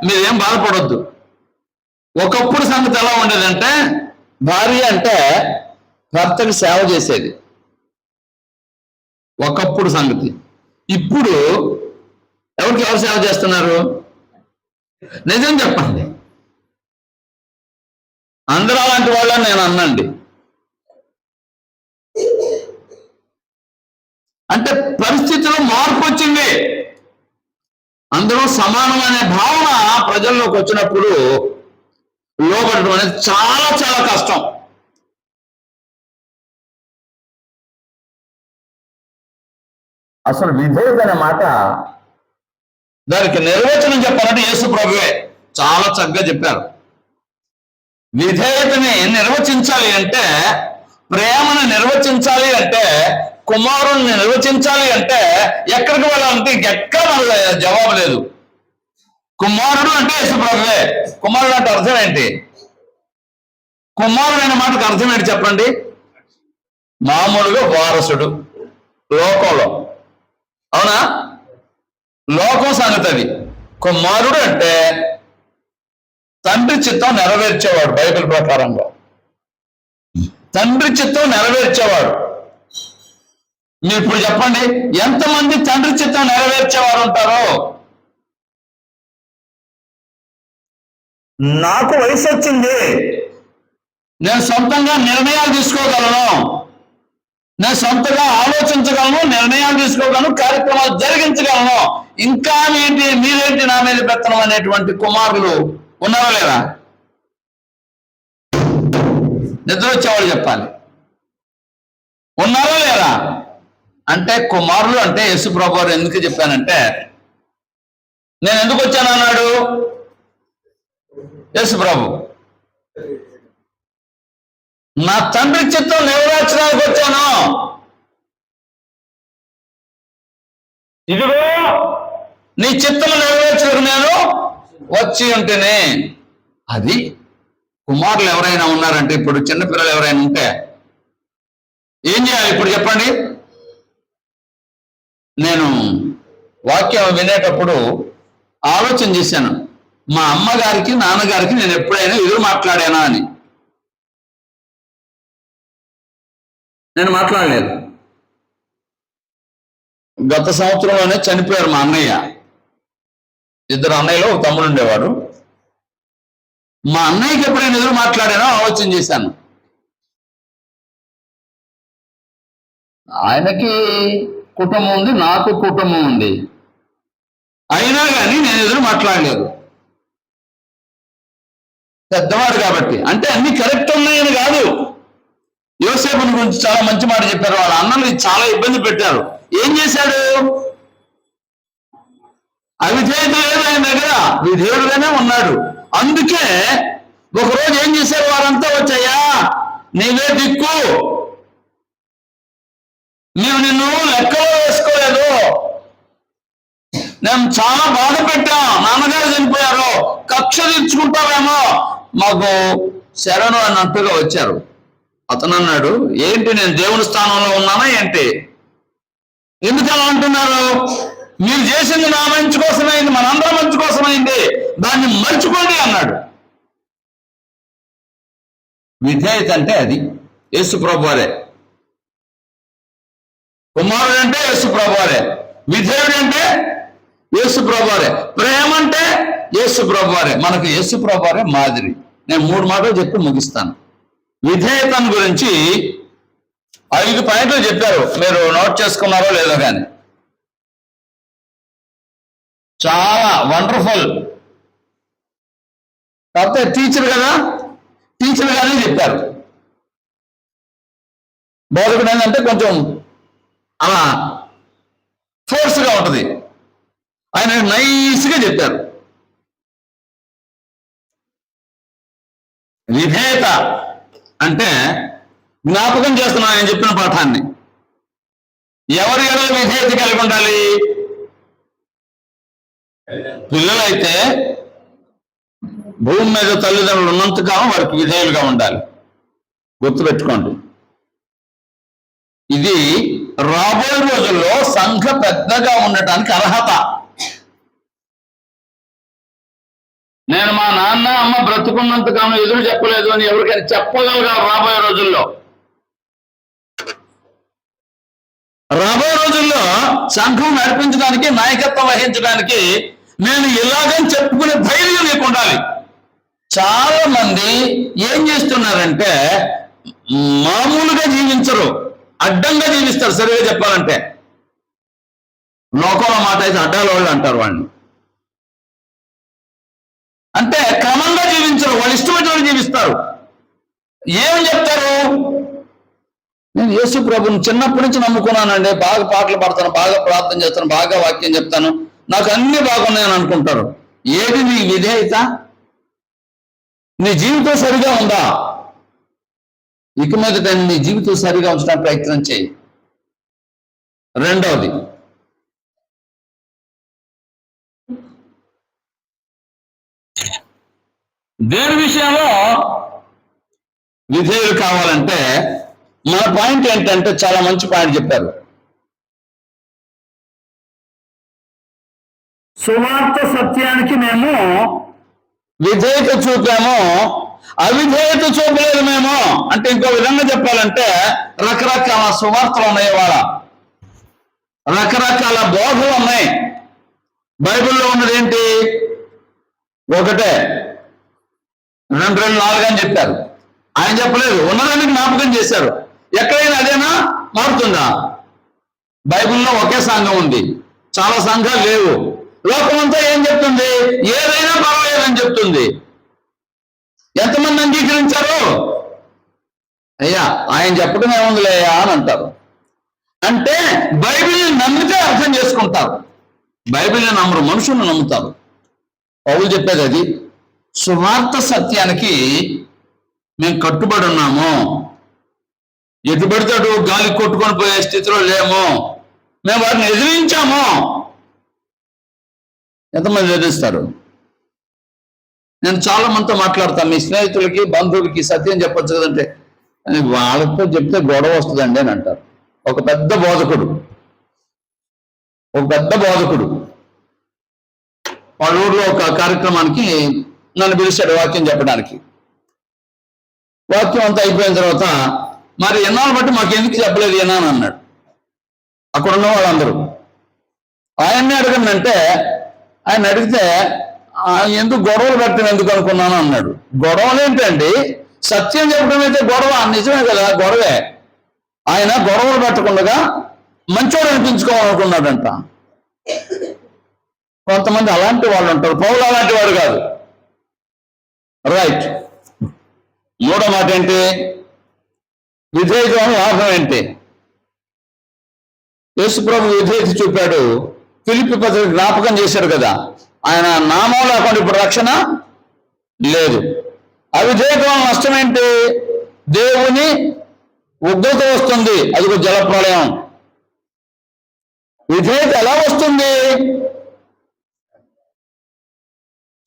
Speaker 1: మీరేం బాధపడొద్దు. ఒకప్పుడు సంగతి ఎలా ఉండేదంటే, భార్య అంటే భర్తకి సేవ చేసేది ఒకప్పుడు సంగతి. ఇప్పుడు ఎవరికి ఎవరు సేవ చేస్తున్నారు? నిజం చెప్పండి. అందరూ అలాంటి వాళ్ళని నేను అన్నండి. అంటే పరిస్థితిలో మార్పు వచ్చింది. అందరూ సమానం అనే భావన ప్రజల్లోకి వచ్చినప్పుడు లోబడటం అనేది చాలా చాలా కష్టం. అసలు విధేయత అనే మాట, దానికి నిర్వచనం చెప్పాలంటే యేసు ప్రభువే చాలా చక్కగా చెప్పారు. విధేయతని నిర్వచించాలి అంటే, ప్రేమను నిర్వచించాలి అంటే, కుమారుణ్ణి నిర్వచించాలి అంటే ఎక్కడికి వెళ్ళాలంటే ఎక్కడ జవాబు లేదు. కుమారుడు అంటే యేసు ప్రభువే. కుమారుడు అంటే అర్థం ఏంటి? కుమారుడు అనే మాటకు అర్థం ఏంటి చెప్పండి? మామూలుగా వారసుడు లోకంలో. అవునా? లోకం సంగతి అది. కుమారుడు అంటే తండ్రి చిత్తం నెరవేర్చేవాడు. బైబిల్ ప్రకారంగా తండ్రి చిత్తం నెరవేర్చేవాడు. మీరు ఇప్పుడు చెప్పండి, ఎంతమంది తండ్రి చిత్తం నెరవేర్చేవారు ఉంటారో?
Speaker 6: నాకు వయసు వచ్చింది,
Speaker 1: నేను సొంతంగా నిర్ణయాలు తీసుకోగలను, నేను సొంతంగా ఆలోచించగలను, నిర్ణయాలు తీసుకోగలను, కార్యక్రమాలు జరిగించగలను, ఇంకా మీరేంటి నా మీద పెత్తనం అనేటువంటి కుమారులు ఉన్నారా లేరా? నిద్ర వచ్చేవాళ్ళు చెప్పాలి, ఉన్నారా లేరా? అంటే కుమారులు అంటే యేసు ప్రభువారు ఎందుకు చెప్పానంటే, నేను ఎందుకు వచ్చాను అన్నాడు యేసు ప్రభు, నా తండ్రి చిత్తం నెరవేర్చడానికి వచ్చాను. ఇదిగో నీ చిత్తం నెరవేర్చడానికి నేను వచ్చి ఉంటేనే. అది కుమారులు ఎవరైనా ఉన్నారంటే, ఇప్పుడు చిన్నపిల్లలు ఎవరైనా ఉంటే ఏం చేయాలి ఇప్పుడు చెప్పండి? నేను వాక్యం వినేటప్పుడు ఆలోచన చేశాను, మా అమ్మగారికి నాన్నగారికి నేను ఎప్పుడైనా ఎదురు మాట్లాడానా అని. నేను మాట్లాడలేదు. గత సంవత్సరంలోనే చనిపోయారు మా అన్నయ్య. 2 అన్నయ్యలో ఒక తమ్ముడు ఉండేవాడు. మా అన్నయ్యకి ఎప్పుడైనా ఎదురు మాట్లాడానో ఆలోచన చేశాను. ఆయనకి కుటుంబం ఉంది, నాకు కుటుంబం ఉంది, అయినా కానీ నేను ఎదురు మాట్లాడలేదు. పెద్దవాడు కాబట్టి, అంటే అన్ని కరెక్ట్ ఉన్నాయని కాదు. యోసేపుని గురించి చాలా మంచి మాట చెప్పారు. వాళ్ళ అన్నలు చాలా ఇబ్బంది పెట్టారు. ఏం చేశాడు? అవిధేయత లేదు ఆయన దగ్గర, విధేయుడుగానే ఉన్నాడు. అందుకే ఒకరోజు ఏం చేశారు? వారంతా వచ్చాయా, నీవే దిక్కు, మేము నిన్ను లెక్కలో వేసుకోలేదు, మేము చాలా బాధ పెట్టాం, నాన్నగారు చనిపోయారు, కక్ష తీర్చుకుంటామేమో, మాకు శరణు అన్నట్టుగా వచ్చారు. అతను అన్నాడు, ఏంటి నేను దేవుని స్థానంలో ఉన్నానా ఏంటి? ఎందుకు అలా అంటున్నారు? మీరు చేసింది నా మంచి కోసమైంది, మనందరం మంచి కోసమైంది, దాన్ని మర్చిపోండి అన్నాడు. విధేయత అంటే అది. యేసు ప్రభువారే కుమారుడు అంటే యేసు ప్రభువారే, విధేయుడు అంటే యేసు ప్రభువారే, ప్రేమ అంటే యేసు ప్రభువారే. మనకు యేసు ప్రభువారే మాదిరి. నేను 3 మాటలు చెప్పి ముగిస్తాను. విధేయతను గురించి 5 పాయింట్లు చెప్పారు. మీరు నోట్ చేసుకున్నారో లేదో కానీ చాలా వండర్ఫుల్. కాకపోతే టీచర్ కదా, టీచర్ గానే చెప్పారు. బోధకుడు ఏంటంటే కొంచెం అలా ఫోర్స్గా ఉంటుంది. ఆయన నైస్గా చెప్పారు. విధేయత అంటే జ్ఞాపకం చేస్తున్నాను ఆయన చెప్పిన పాఠాన్ని. ఎవరి ఎలా విధేయత కలిగి ఉండాలి? పిల్లలైతే భూమి మీద తల్లిదండ్రులు ఉన్నంతకాలం వారికి విధేయులుగా ఉండాలి. గుర్తుపెట్టుకోండి. ఇది రాబోయే రోజుల్లో సంఘ పెద్దగా ఉండటానికి అర్హత. నేను మా నాన్న అమ్మ బ్రతుకున్నంతకాలం ఎదురు చెప్పలేదు అని ఎవరికైనా చెప్పగలగాలి. రాబోయే రోజుల్లో సంఘం నడిపించడానికి, నాయకత్వం వహించడానికి నేను ఇలాగని చెప్పుకునే ధైర్యం నీకు ఉండాలి. చాలా మంది ఏం చేస్తున్నారంటే మామూలుగా జీవించరు, అడ్డంగా జీవిస్తారు. సరిగా చెప్పాలంటే లోకంలో మాట అయితే అడ్డాల వాళ్ళు అంటారు వాడిని. అంటే క్రమంగా జీవించరు, వాళ్ళు ఇష్టమైన జీవిస్తారు. ఏమని చెప్తారు? నేను యేసు ప్రభుని చిన్నప్పటి నుంచి నమ్ముకున్నానండి, బాగా పాటలు పాడతాను, బాగా ప్రార్థన చేస్తాను, బాగా వాక్యం చెప్తాను, నాకు అన్ని బాగున్నాయని అనుకుంటారు. ఏది నీ విధేయత? నీ జీవితం సరిగా ఉందా? ఇక మీదట నీ జీవితం సరిగా ఉంచడానికి ప్రయత్నం చేయి. రెండవది, దేని విషయంలో విధేయులు కావాలంటే మన పాయింట్ ఏంటంటే చాలా మంచి పాయింట్ చెప్పారు.
Speaker 6: సువార్త సత్యానికి మేము
Speaker 1: విధేయత చూపాము, అవిధేయత చూపలేదు మేము. అంటే ఇంకో విధంగా చెప్పాలంటే రకరకాల సువార్తలు ఉన్నాయి, వాళ్ళ రకరకాల బోధలు ఉన్నాయి. బైబిల్లో ఉన్నది ఏంటి? ఒకటే, 2 4 అని చెప్పారు. ఆయన చెప్పలేదు, ఉన్నదాన్ని జ్ఞాపకం చేశారు. ఎక్కడైనా అదేనా మారుతుందా? బైబిల్లో ఒకే సంఘం ఉంది, చాలా సంఘాలు లేవు. లోకమంతా ఏం చెప్తుంది? ఏదైనా పర్వాలేదని చెప్తుంది. ఎంతమంది అంగీకరించారు? అయ్యా ఆయన చెప్పడం ఏముందిలేయా అని అంటారు. అంటే బైబిల్ని నమ్మితే అర్థం చేసుకుంటారు, బైబిల్ని నమ్మరు, మనుషులను నమ్ముతారు. పౌలు చెప్పేది అది. సువార్త సత్యానికి మేము కట్టుబడి ఉన్నాము. ఎటు పడితే అటు గాలి కొట్టుకొని పోయే స్థితిలో లేము. మేము వారిని ఎదిరించాము. ఎంతమంది ఎదిరిస్తారు? నేను చాలా మందితో మాట్లాడతాను, మీ స్నేహితులకి బంధువులకి సత్యం చెప్పొచ్చు కదంటే, అని వాళ్ళతో చెప్తే గొడవ వస్తుందండి అని అంటారు. ఒక పెద్ద బోధకుడు వాళ్ళ ఊర్లో ఒక కార్యక్రమానికి నన్ను పిలిచాడు వాక్యం చెప్పడానికి. వాక్యం అంతా అయిపోయిన తర్వాత, మరి ఎన్నాళ్ళు బట్టి మాకు ఎందుకు చెప్పలేదు అని అన్నాడు. అక్కడ ఉన్న వాళ్ళందరూ ఆయన్ని అడగండి. ఆయన అడిగితే ఎందుకు గొడవలు పెట్టడం ఎందుకు అనుకున్నాను అన్నాడు. గొడవలు ఏంటండి? సత్యం చెప్పడం అయితే గొడవ, నిజమే కదా, గొడవే. ఆయన గొడవలు పెట్టకుండా మంచోడు అనిపించుకోవాలనుకున్నాడంట. కొంతమంది అలాంటి వాళ్ళు ఉంటారు. పౌలు అలాంటి వాడు కాదు. రైట్. 3వ మాట ఏంటి? విధేయత లాభం ఏంటి? యేసుప్రభు విధేయత చూపాడు. ఫిలిప్పీ పత్రిక జ్ఞాపకం చేశాడు కదా, ఆయన నామం లేకుండా ఇప్పుడు రక్షణ లేదు. అవిధేయత వల్ల నష్టం ఏంటి? దేవుని ఉగ్రత వస్తుంది, అది ఒక జలప్రళయం. విధేయత ఎలా వస్తుంది?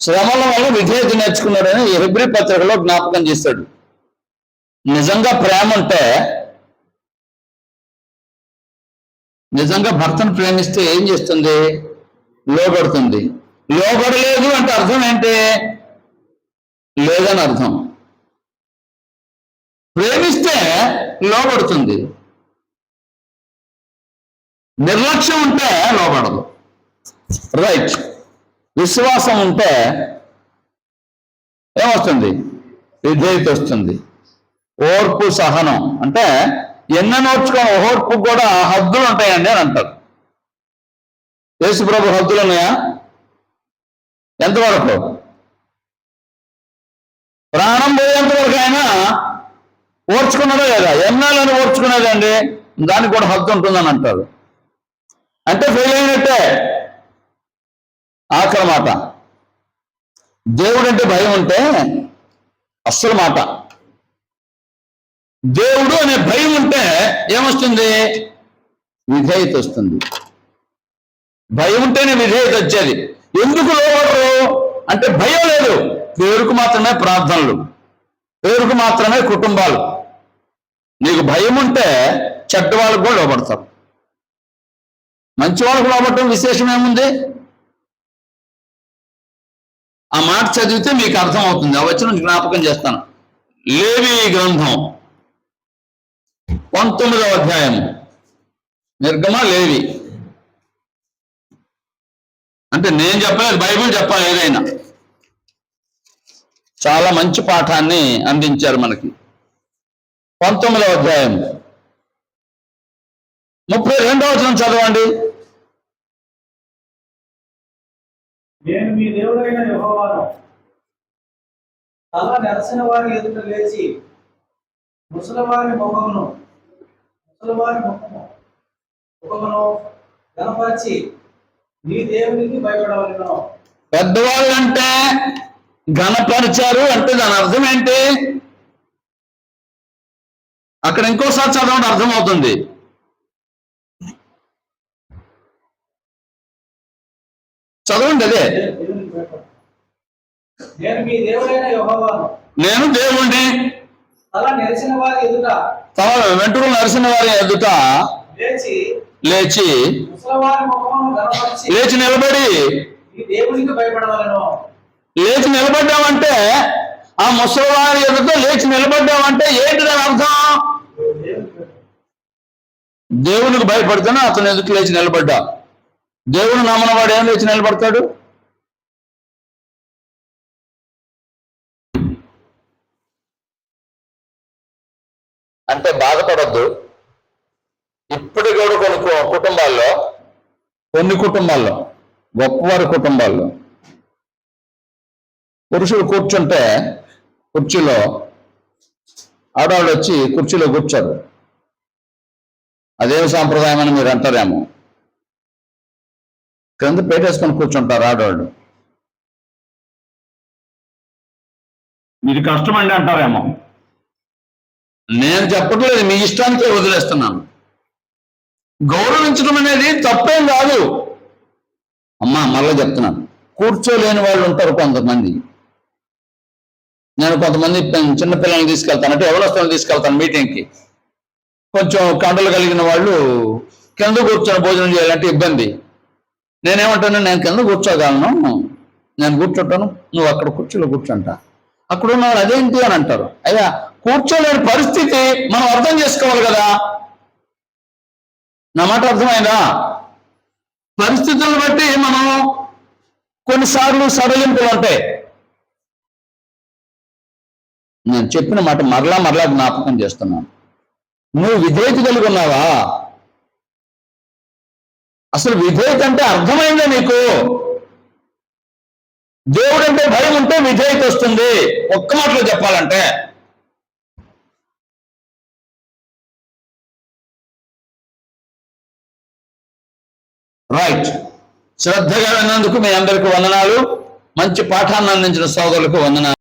Speaker 1: శ్రమల వల్ల విధేయత నేర్చుకున్నాడని హెబ్రీ పత్రికలో జ్ఞాపకం చేశాడు. నిజంగా ప్రేమ ఉంటే, నిజంగా భర్తను ప్రేమిస్తే ఏం చేస్తుంది? లోబడుతుంది. లోబడలేదు అంటే అర్థం ఏంటి? లేదని అర్థం. ప్రేమిస్తే లోబడుతుంది. నిర్లక్ష్యం ఉంటే లోబడదు. రైట్. విశ్వాసం ఉంటే ఏమొస్తుంది? విధేయత వస్తుంది. ఓర్పు, సహనం. అంటే ఎన్న నోర్చుకొని ఓర్పు కూడా హద్దులు ఉంటాయండి అని అంటారు. యేసుప్రభు హద్దులు ఉన్నాయా? ఎంతవరకు? ప్రాణం పోయేంతవరకు ఆయన ఓర్చుకున్నాడో లేదా? ఎన్నాళ్ళని ఓర్చుకునేదండి, దానికి కూడా హద్దు ఉంటుందని అంటారు. అంటే ఫెయిల్ అయినట్టే. ఆఖరి మాట, దేవుడు అంటే భయం ఉంటే అస్సలు మాట. దేవుడు అనే భయం ఉంటే ఏమొస్తుంది? విధేయత వస్తుంది. భయం ఉంటేనే విధేయత వచ్చేది. ఎందుకు లోబడరు అంటే భయం లేదు. పేరుకు మాత్రమే ప్రార్థనలు, పేరుకు మాత్రమే కుటుంబాలు. నీకు భయం ఉంటే చెడ్డ వాళ్ళకు కూడా లోబడతారు. మంచి వాళ్ళకు లోబడటం విశేషం ఏముంది? ఆ మాట చదివితే మీకు అర్థమవుతుంది. ఆ వచనం జ్ఞాపకం చేస్తాను. లేవి గ్రంథం 19వ అధ్యాయం. నిర్గమ, లేవి. అంటే నేను చెప్పలేదు, బైబిల్ చెప్పాలి. ఏదైనా చాలా మంచి పాఠాన్ని అందించారు మనకి. 19వ అధ్యాయం 32వ వచనం చదవండి.
Speaker 2: నేను మీ దేవుడైన యెహోవాను. తల నెరసిన వారి ఎదుట లేచి ముసలివారి ముఖమును గణపరిచి నీ దేవునికి భయపడవలెను.
Speaker 1: పెద్దవాళ్ళు అంటే ఘనపరిచారు అంటే దాని అర్థం ఏంటి? అక్కడ ఇంకోసారి చదవండి, అర్థమవుతుంది. చదవండి అదే.
Speaker 2: నేను మీ దేవుడైన యెహోవాను.
Speaker 1: నేను దేవుణ్ణి.
Speaker 2: తల నెరసిన వారి ఎదుట,
Speaker 1: తల వెంట్రుకలు నరిసిన వారి ఎదుట లేచి
Speaker 2: ముసలివారి ముఖమును గణపరిచి
Speaker 1: లేచి నిలబడి
Speaker 2: నీ దేవునికి భయపడవలెను.
Speaker 1: లేచి నిలబడ్డామంటే, ఆ ముసలివారి ఎదుట లేచి నిలబడ్డామంటే ఏంటి దాని అర్థం? దేవునికి భయపడితేనే అతను ఎదుట లేచి నిలబడ్డా. దేవుడు నమ్మని వాడు ఏం లేచి నిలబడతాడు? అంటే బాధపడద్దు. ఇప్పుడు కూడా కొన్ని కుటుంబాల్లో గొప్పవారి కుటుంబాల్లో పురుషులు కూర్చుంటే కుర్చీలో ఆడవాళ్ళు వచ్చి కుర్చీలో కూర్చోరు. అదేం సాంప్రదాయం అని మీరు అంటారేమో. క్రింద పెట్టేసుకొని కూర్చుంటారు ఆడవాళ్ళు.
Speaker 6: ఇది కష్టమండి అంటారేమో.
Speaker 1: నేను చెప్పట్లేదు, మీ ఇష్టానికే వదిలేస్తున్నాను. గౌరవించడం అనేది తప్పేం కాదు. అమ్మా మళ్ళీ చెప్తున్నాను, కూర్చోలేని వాళ్ళు ఉంటారు కొంతమంది. నేను కొంతమంది చిన్నపిల్లల్ని తీసుకెళ్తాను, అంటే ఎవరొస్తాను తీసుకెళ్తాను మీటింగ్కి. కొంచెం కండలు కలిగిన వాళ్ళు కింద కూర్చొని భోజనం చేయాలంటే ఇబ్బంది. నేనేమంటాను, నేను కింద కూర్చోగలను, నేను కూర్చుంటాను, నువ్వు అక్కడ కుర్చీలో కూర్చుంటా. అక్కడ ఉన్న వాళ్ళు అదేంటి అని అంటారు. అయ్యా, కూర్చోలేని పరిస్థితి మనం అర్థం చేసుకోవాలి కదా. నా మాట అర్థమైందా? పరిస్థితులను బట్టి మనం కొన్నిసార్లు సడలింపులు ఉంటాయి. నేను చెప్పిన మాట మరలా జ్ఞాపకం చేస్తున్నాను. నువ్వు విధేయత కలిగి ఉన్నావా? అసలు విధేయత అంటే అర్థమైందా నీకు? దేవుడంటే భయం ఉంటే విధేయత వస్తుంది. ఒక్క మాటలో చెప్పాలంటే రైట్. శ్రద్ధగా విన్నందుకు మీ అందరికీ వందనాలు. మంచి పాఠాన్ని అందించిన సోదరులకు వందనాలు.